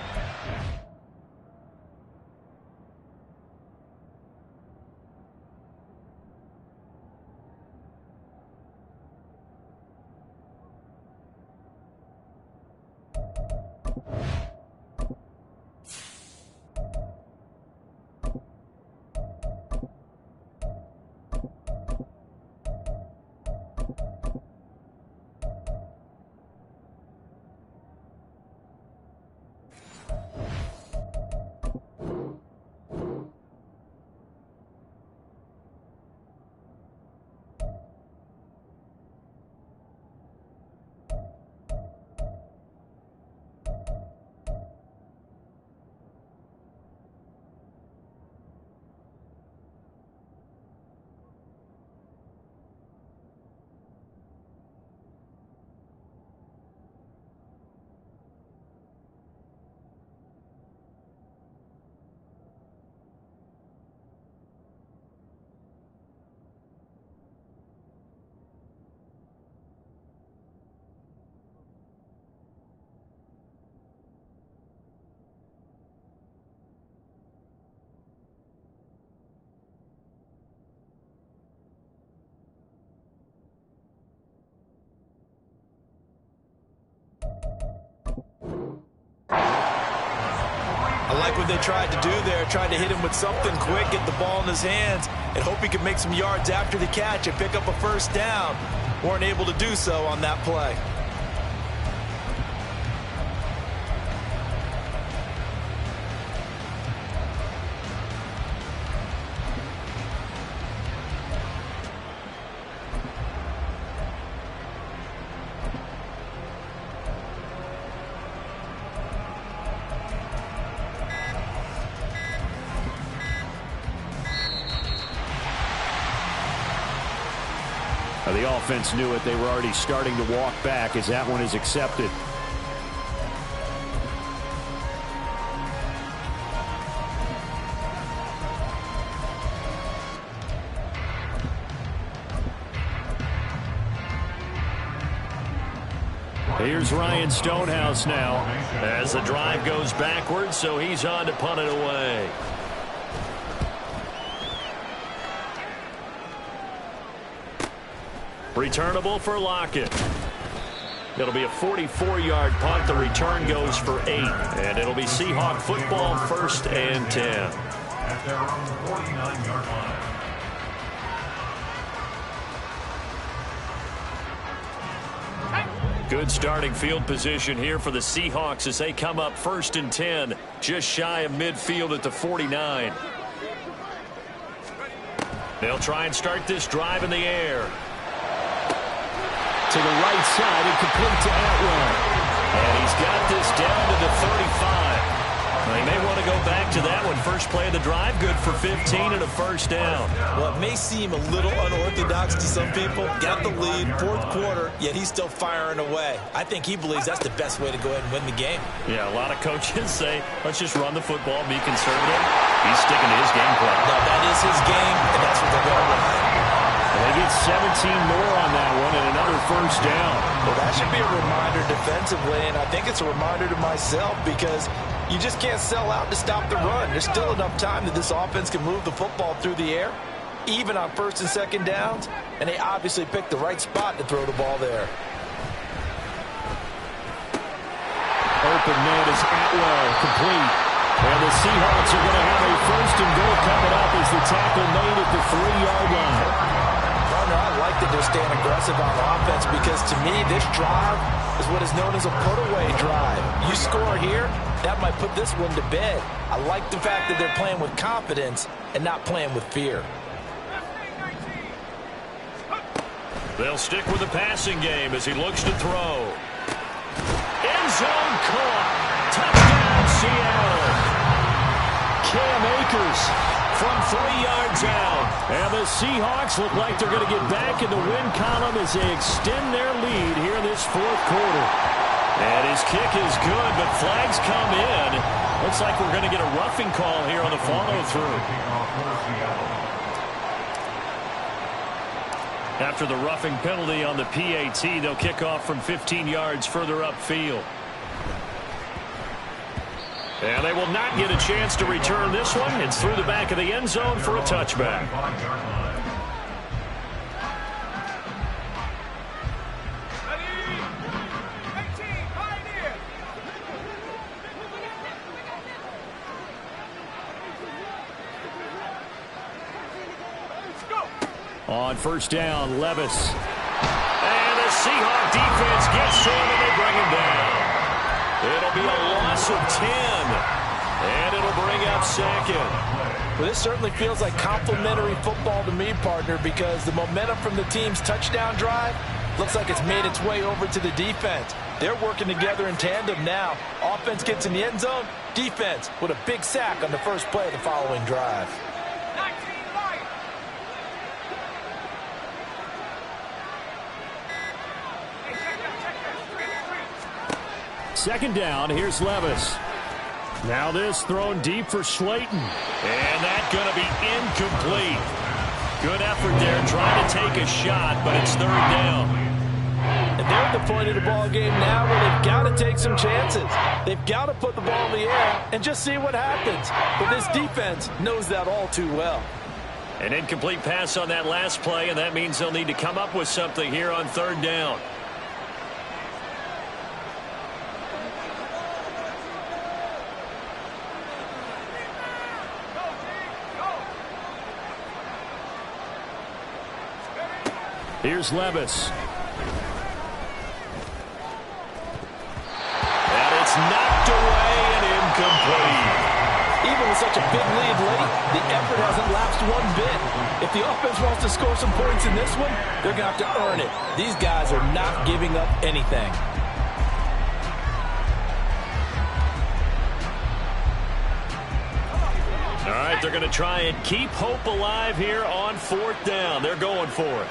Speaker 4: like what they tried to do there, tried to hit him with something quick, get the ball in his hands, and hope he could make some yards after the catch and pick up a first down. Weren't able to do so on that play.
Speaker 1: The offense knew it. They were already starting to walk back as that one is accepted. Here's Ryan Stonehouse now as the drive goes backwards, so he's on to punt it away. Returnable for Lockett. It'll be a 44-yard punt. The return goes for 8. And it'll be Seahawk football, 1st and 10.
Speaker 2: At their own 49-yard line.
Speaker 1: Good starting field position here for the Seahawks as they come up 1st and 10, just shy of midfield at the 49. They'll try and start this drive in the air. To the right side and complete to Atwell. And he's got this down to the 35. Well, he may want to go back to that one. First play of the drive, good for 15 and a first down.
Speaker 4: Well, it may seem a little unorthodox to some people. Got the lead, 4th quarter, yet he's still firing away. I think he believes that's the best way to go ahead and win the game.
Speaker 1: Yeah, a lot of coaches say, let's just run the football, be conservative. He's sticking to his game plan.
Speaker 4: No, that is his game, and that's what they're going with.
Speaker 1: They get 17 more on that one and another first down.
Speaker 5: Well, that should be a reminder defensively, and I think it's a reminder to myself because you just can't sell out to stop the run. There's still enough time that this offense can move the football through the air, even on 1st and 2nd downs, and they obviously picked the right spot to throw the ball there.
Speaker 1: Open man is Atwell, complete. And the Seahawks are going to have a 1st and goal coming up as the tackle made at the 3-yard line.
Speaker 5: I like that they're staying aggressive on offense because, to me, this drive is what is known as a put-away drive. You score here, that might put this one to bed. I like the fact that they're playing with confidence and not playing with fear.
Speaker 1: They'll stick with the passing game as he looks to throw. End zone caught. Touchdown, Seattle. Cam Akers from 3 yards out. And the Seahawks look like they're going to get back in the win column as they extend their lead here in this 4th quarter. And his kick is good, but flags come in. Looks like we're going to get a roughing call here on the follow-through. After the roughing penalty on the PAT, they'll kick off from 15 yards further upfield. And they will not get a chance to return this one. It's through the back of the end zone for a touchback. On 1st down, Levis. And the Seahawk defense gets to him and they bring him down. It'll be a loss of 10. And it'll bring up 2nd.
Speaker 5: Well, this certainly feels like complimentary football to me, partner, because the momentum from the team's touchdown drive looks like it's made its way over to the defense. They're working together in tandem now. Offense gets in the end zone. Defense with a big sack on the first play of the following drive.
Speaker 3: 19 right. Hey, check that.
Speaker 1: 2nd down, here's Levis. Now this thrown deep for Slayton. And that's going to be incomplete. Good effort there trying to take a shot, but it's 3rd down.
Speaker 5: And they're at the point of the ball game now where they've got to take some chances. They've got to put the ball in the air and just see what happens. But this defense knows that all too well.
Speaker 1: An incomplete pass on that last play, and that means they'll need to come up with something here on 3rd down. Here's Levis.
Speaker 6: And it's knocked away and incomplete.
Speaker 5: Even with such a big lead late, the effort hasn't lapsed one bit. If the offense wants to score some points in this one, they're going to have to earn it. These guys are not giving up anything.
Speaker 6: All right, they're going to try and keep hope alive here on 4th down. They're going for it.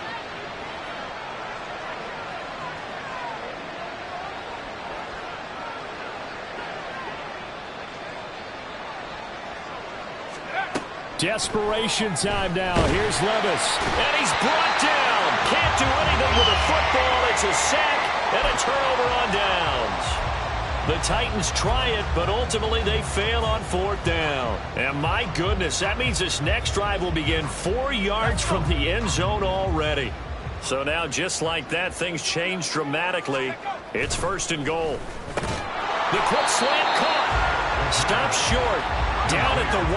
Speaker 1: Desperation time now. Here's Levis.
Speaker 6: And he's brought down. Can't do anything with a football. It's a sack and a turnover on downs. The Titans try it, but ultimately they fail on 4th down. And my goodness, that means this next drive will begin 4 yards from the end zone already. So now, just like that, things change dramatically. It's 1st and goal. The quick slant caught. Stops short. Down at the 1.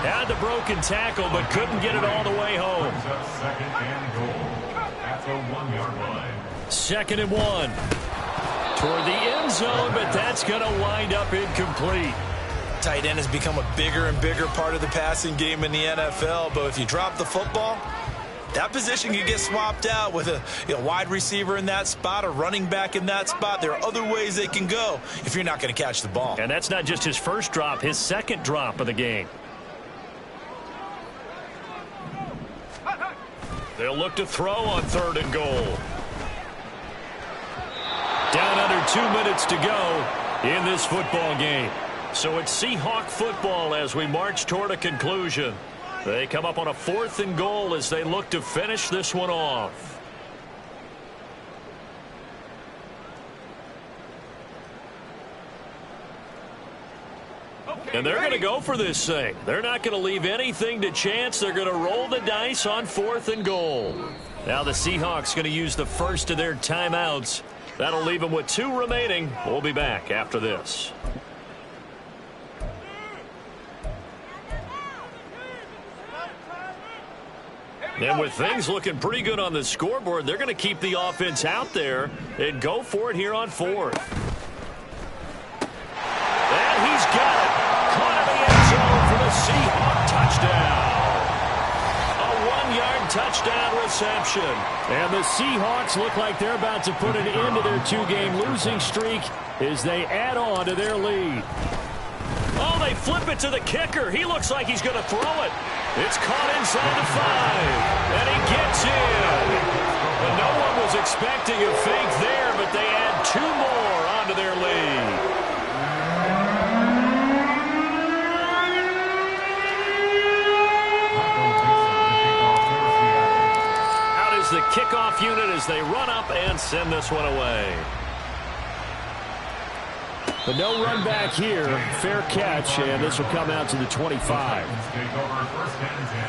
Speaker 6: Had the broken tackle, but couldn't get it all the way home.
Speaker 2: 2nd and goal at the 1-yard line.
Speaker 1: 2nd and 1.
Speaker 6: Toward the end zone, but that's going to wind up incomplete.
Speaker 4: Tight end has become a bigger and bigger part of the passing game in the NFL, but if you drop the football, that position can get swapped out with a wide receiver in that spot, a running back in that spot. There are other ways they can go if you're not going to catch the ball.
Speaker 6: And that's not just his first drop, his second drop of the game. They'll look to throw on 3rd and goal. Down under 2 minutes to go in this football game. So it's Seahawk football as we march toward a conclusion. They come up on a 4th and goal as they look to finish this one off. And they're going to go for this thing. They're not going to leave anything to chance. They're going to roll the dice on 4th and goal. Now the Seahawks going to use the first of their timeouts. That'll leave them with 2 remaining. We'll be back after this. And with things looking pretty good on the scoreboard, they're going to keep the offense out there and go for it here on 4th. And he's got it. Caught in the end zone for the Seahawk touchdown. A 1-yard touchdown reception.
Speaker 1: And the Seahawks look like they're about to put an end to their 2-game losing streak as they add on to their lead.
Speaker 6: Oh, they flip it to the kicker. He looks like he's going to throw it. It's caught inside the 5, and he gets in. And no one was expecting a fake there, but they add 2 more onto their lead. Out is the kickoff unit as they run up and send this one away.
Speaker 1: But no run back here. Fair catch, and this will come out to the 25.
Speaker 2: Take over 1st and 10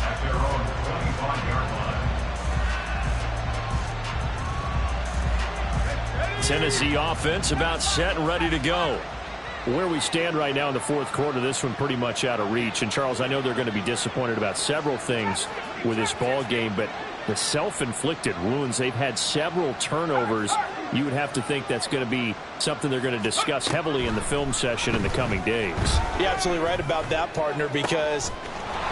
Speaker 2: at their own 25-yard line.
Speaker 1: Tennessee offense about set and ready to go. Where we stand right now in the 4th quarter, this one pretty much out of reach. And, Charles, I know they're going to be disappointed about several things with this ball game, but the self-inflicted wounds, they've had several turnovers. You would have to think that's going to be something they're going to discuss heavily in the film session in the coming days.
Speaker 5: You're absolutely right about that, partner, because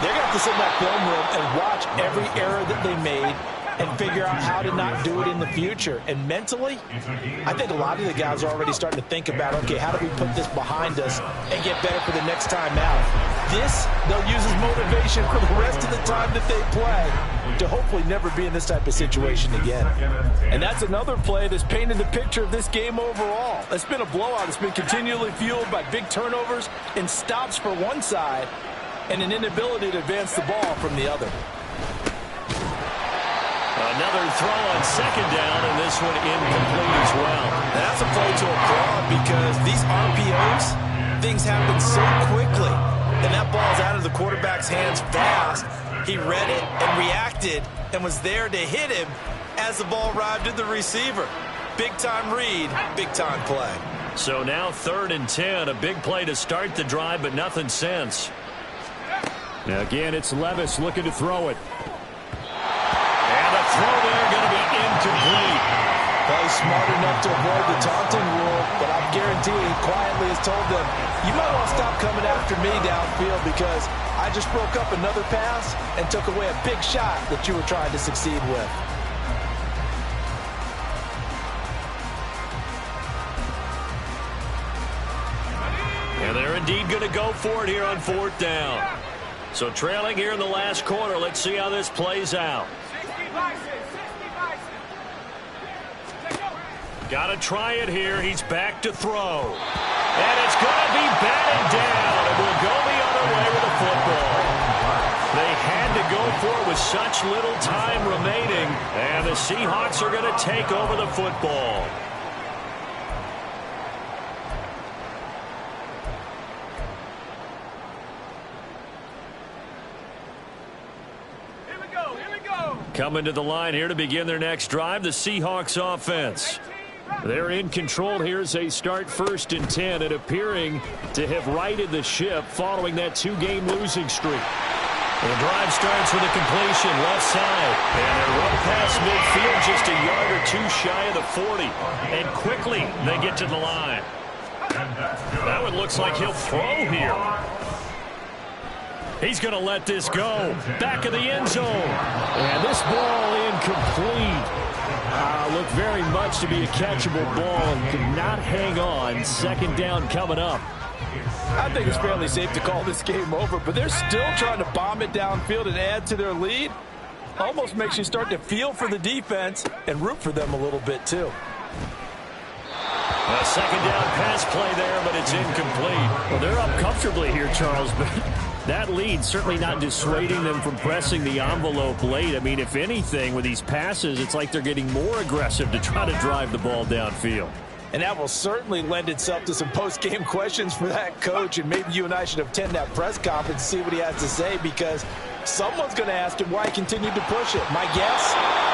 Speaker 5: they're going to have to sit in that film room and watch every error that they made and figure out how to not do it in the future. And mentally, I think a lot of the guys are already starting to think about, okay, how do we put this behind us and get better for the next time out? This, they'll use as motivation for the rest of the time that they play to hopefully never be in this type of situation again. And that's another play that's painted the picture of this game overall. It's been a blowout. It's been continually fueled by big turnovers and stops for one side and an inability to advance the ball from the other.
Speaker 6: Another throw on 2nd down, and this one incomplete as well.
Speaker 4: That's a play to applaud because these RPOs, things happen so quickly. And that ball's out of the quarterback's hands fast. He read it and reacted and was there to hit him as the ball arrived at the receiver. Big-time read, big-time play.
Speaker 6: So now 3rd and 10, a big play to start the drive, but nothing since.
Speaker 1: Now again, it's Levis looking to throw it.
Speaker 6: And a throw
Speaker 5: smart enough to avoid the taunting rule, but I guarantee he quietly has told them, you might want to stop coming after me downfield because I just broke up another pass and took away a big shot that you were trying to succeed with.
Speaker 6: And they're indeed going to go for it here on 4th down. So trailing here in the last quarter. Let's see how this plays out.
Speaker 3: 60 Bison, 60 Bison.
Speaker 6: Got to try it here. He's back to throw. And it's going to be batted down. And we'll go the other way with the football. They had to go for it with such little time remaining. And the Seahawks are going to take over the football. Coming to the line here to begin their next drive, the Seahawks offense. They're in control here as they start 1st and 10 and appearing to have righted the ship following that 2-game losing streak. The drive starts with a completion left side. And they run past midfield just a yard or two shy of the 40. And quickly they get to the line. That one looks like he'll throw here. He's going to let this go. Back of the end zone. And this ball incomplete. Looked very much to be a catchable ball and could not hang on. 2nd down coming up.
Speaker 5: I think it's fairly safe to call this game over, but they're still trying to bomb it downfield and add to their lead. Almost makes you start to feel for the defense and root for them a little bit too.
Speaker 6: A 2nd down pass play there, but it's incomplete.
Speaker 1: Well, they're up comfortably here, Charles, but that lead certainly not dissuading them from pressing the envelope late. I mean, if anything, with these passes, it's like they're getting more aggressive to try to drive the ball downfield.
Speaker 5: And that will certainly lend itself to some post-game questions for that coach, and maybe you and I should attend that press conference and see what he has to say, because someone's going to ask him why he continued to push it. My guess,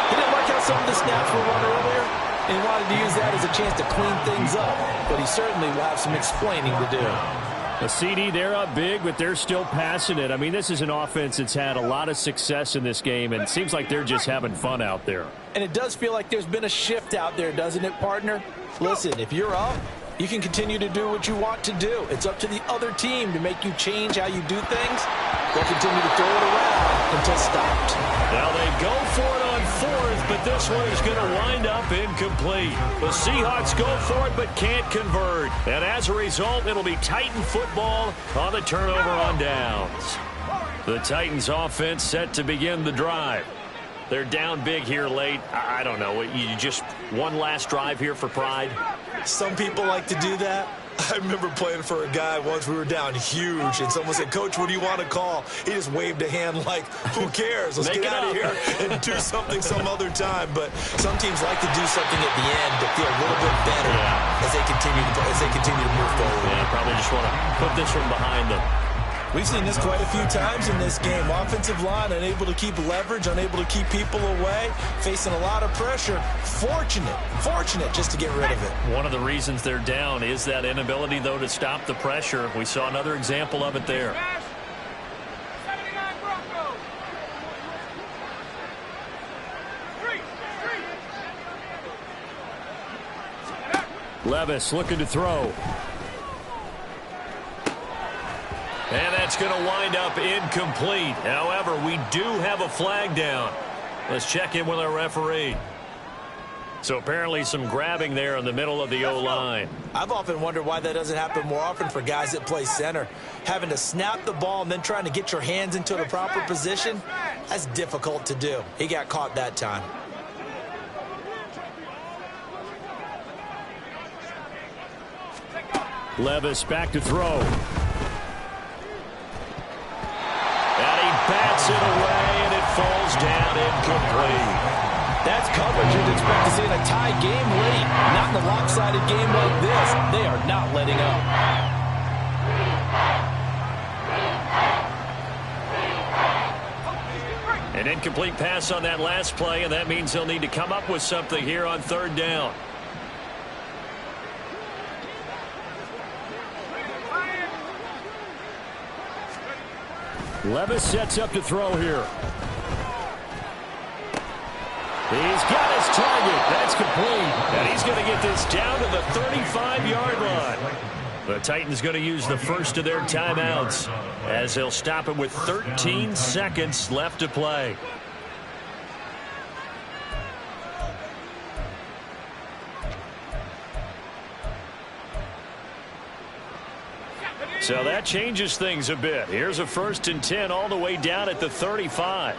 Speaker 5: he didn't like how some of the snaps were run earlier, and he wanted to use that as a chance to clean things up, but he certainly will have some explaining to do.
Speaker 1: A CD, they're up big, but they're still passing it. I mean, this is an offense that's had a lot of success in this game, and it seems like they're just having fun out there.
Speaker 5: And it does feel like there's been a shift out there, doesn't it, partner? Listen, if you're up, you can continue to do what you want to do. It's up to the other team to make you change how you do things. They'll continue to throw it around until stopped.
Speaker 6: Now they go for it on 4th, but this one is going to wind up incomplete. The Seahawks go for it, but can't convert. And as a result, it'll be Titan football on the turnover on downs. The Titans offense set to begin the drive. They're down big here late. I don't know. You just one last drive here for pride?
Speaker 4: Some people like to do that. I remember playing for a guy once. We were down huge, and someone said, "Coach, what do you want to call?" He just waved a hand like, who cares? Let's get out of here and do something some other time. But some teams like to do something at the end to feel a little bit better as they continue to move forward.
Speaker 6: Yeah, probably just want to put this one behind them.
Speaker 4: We've seen this quite a few times in this game. Offensive line unable to keep leverage, unable to keep people away, facing a lot of pressure. Fortunate just to get rid of it.
Speaker 6: One of the reasons they're down is that inability, though, to stop the pressure. We saw another example of it there.
Speaker 3: 79 Broncos. 3.
Speaker 1: Levis looking to throw.
Speaker 6: And that's going to wind up incomplete. However, we do have a flag down. Let's check in with our referee. So apparently some grabbing there in the middle of the O-line.
Speaker 5: I've often wondered why that doesn't happen more often for guys that play center. Having to snap the ball and then trying to get your hands into the proper position, that's difficult to do. He got caught that time.
Speaker 1: Levis back to throw.
Speaker 6: Bats it away, and it falls down incomplete.
Speaker 5: That's coverage you'd expect to see in a tie game late. Not in a lopsided game like this. They are not letting up.
Speaker 6: An incomplete pass on that last play, and that means they'll need to come up with something here on 3rd down.
Speaker 1: Levis sets up to throw here. He's got his target. That's complete.
Speaker 6: And he's
Speaker 1: 35-yard line. The Titans going to use the first of their timeouts as they'll stop it with 13 seconds left to play. So that changes things a bit. Here's a 1st and 10 all the way down at the 35.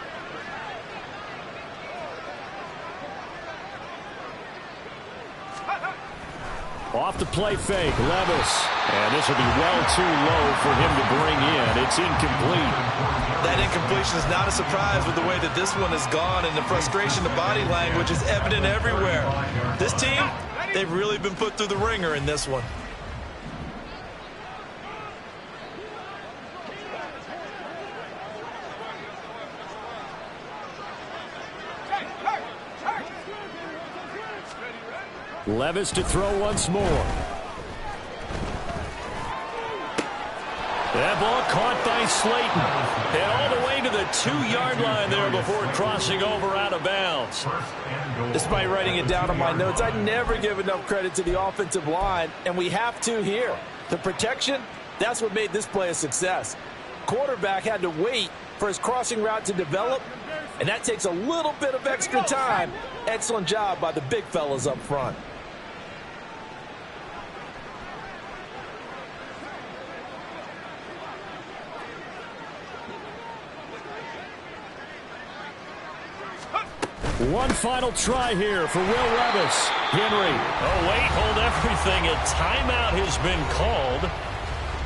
Speaker 1: Off the play fake, Levis. And this will be well too low for him to bring in. It's incomplete.
Speaker 4: That incompletion is not a surprise with the way that this one has gone, and the frustration, the body language is evident everywhere. This team, they've really been put through the ringer in this one.
Speaker 1: Levis to throw once more. That ball caught by Slayton. And all the way to the 2-yard line there before crossing over out of bounds.
Speaker 5: Despite writing it down on my notes, I never give enough credit to the offensive line, and we have to here. The protection, that's what made this play a success. Quarterback had to wait for his crossing route to develop, and that takes a little bit of extra time. Excellent job by the big fellas up front.
Speaker 1: One final try here for Will Levis. Henry.
Speaker 6: Oh, wait, hold everything. A timeout has been called.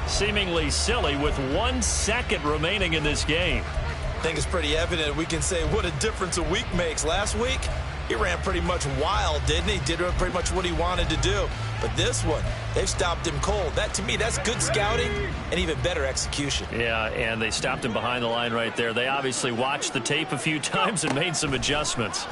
Speaker 6: Seemingly silly with 1 second remaining in this game.
Speaker 4: I think it's pretty evident. We can say what a difference a week makes. Last week, he ran pretty much wild, didn't he? Did pretty much what he wanted to do. But this one, they've stopped him cold. That, to me, that's good scouting and even better execution.
Speaker 1: Yeah, and they stopped him behind the line right there. They obviously watched the tape a few times and made some adjustments.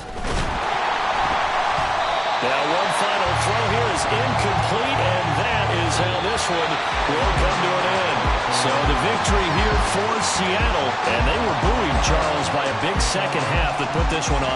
Speaker 1: Now, one final throw here is incomplete, and that is how this one will come to an end. So the victory here for Seattle, and they were buoyed, Charles, by a big second half that put this one on.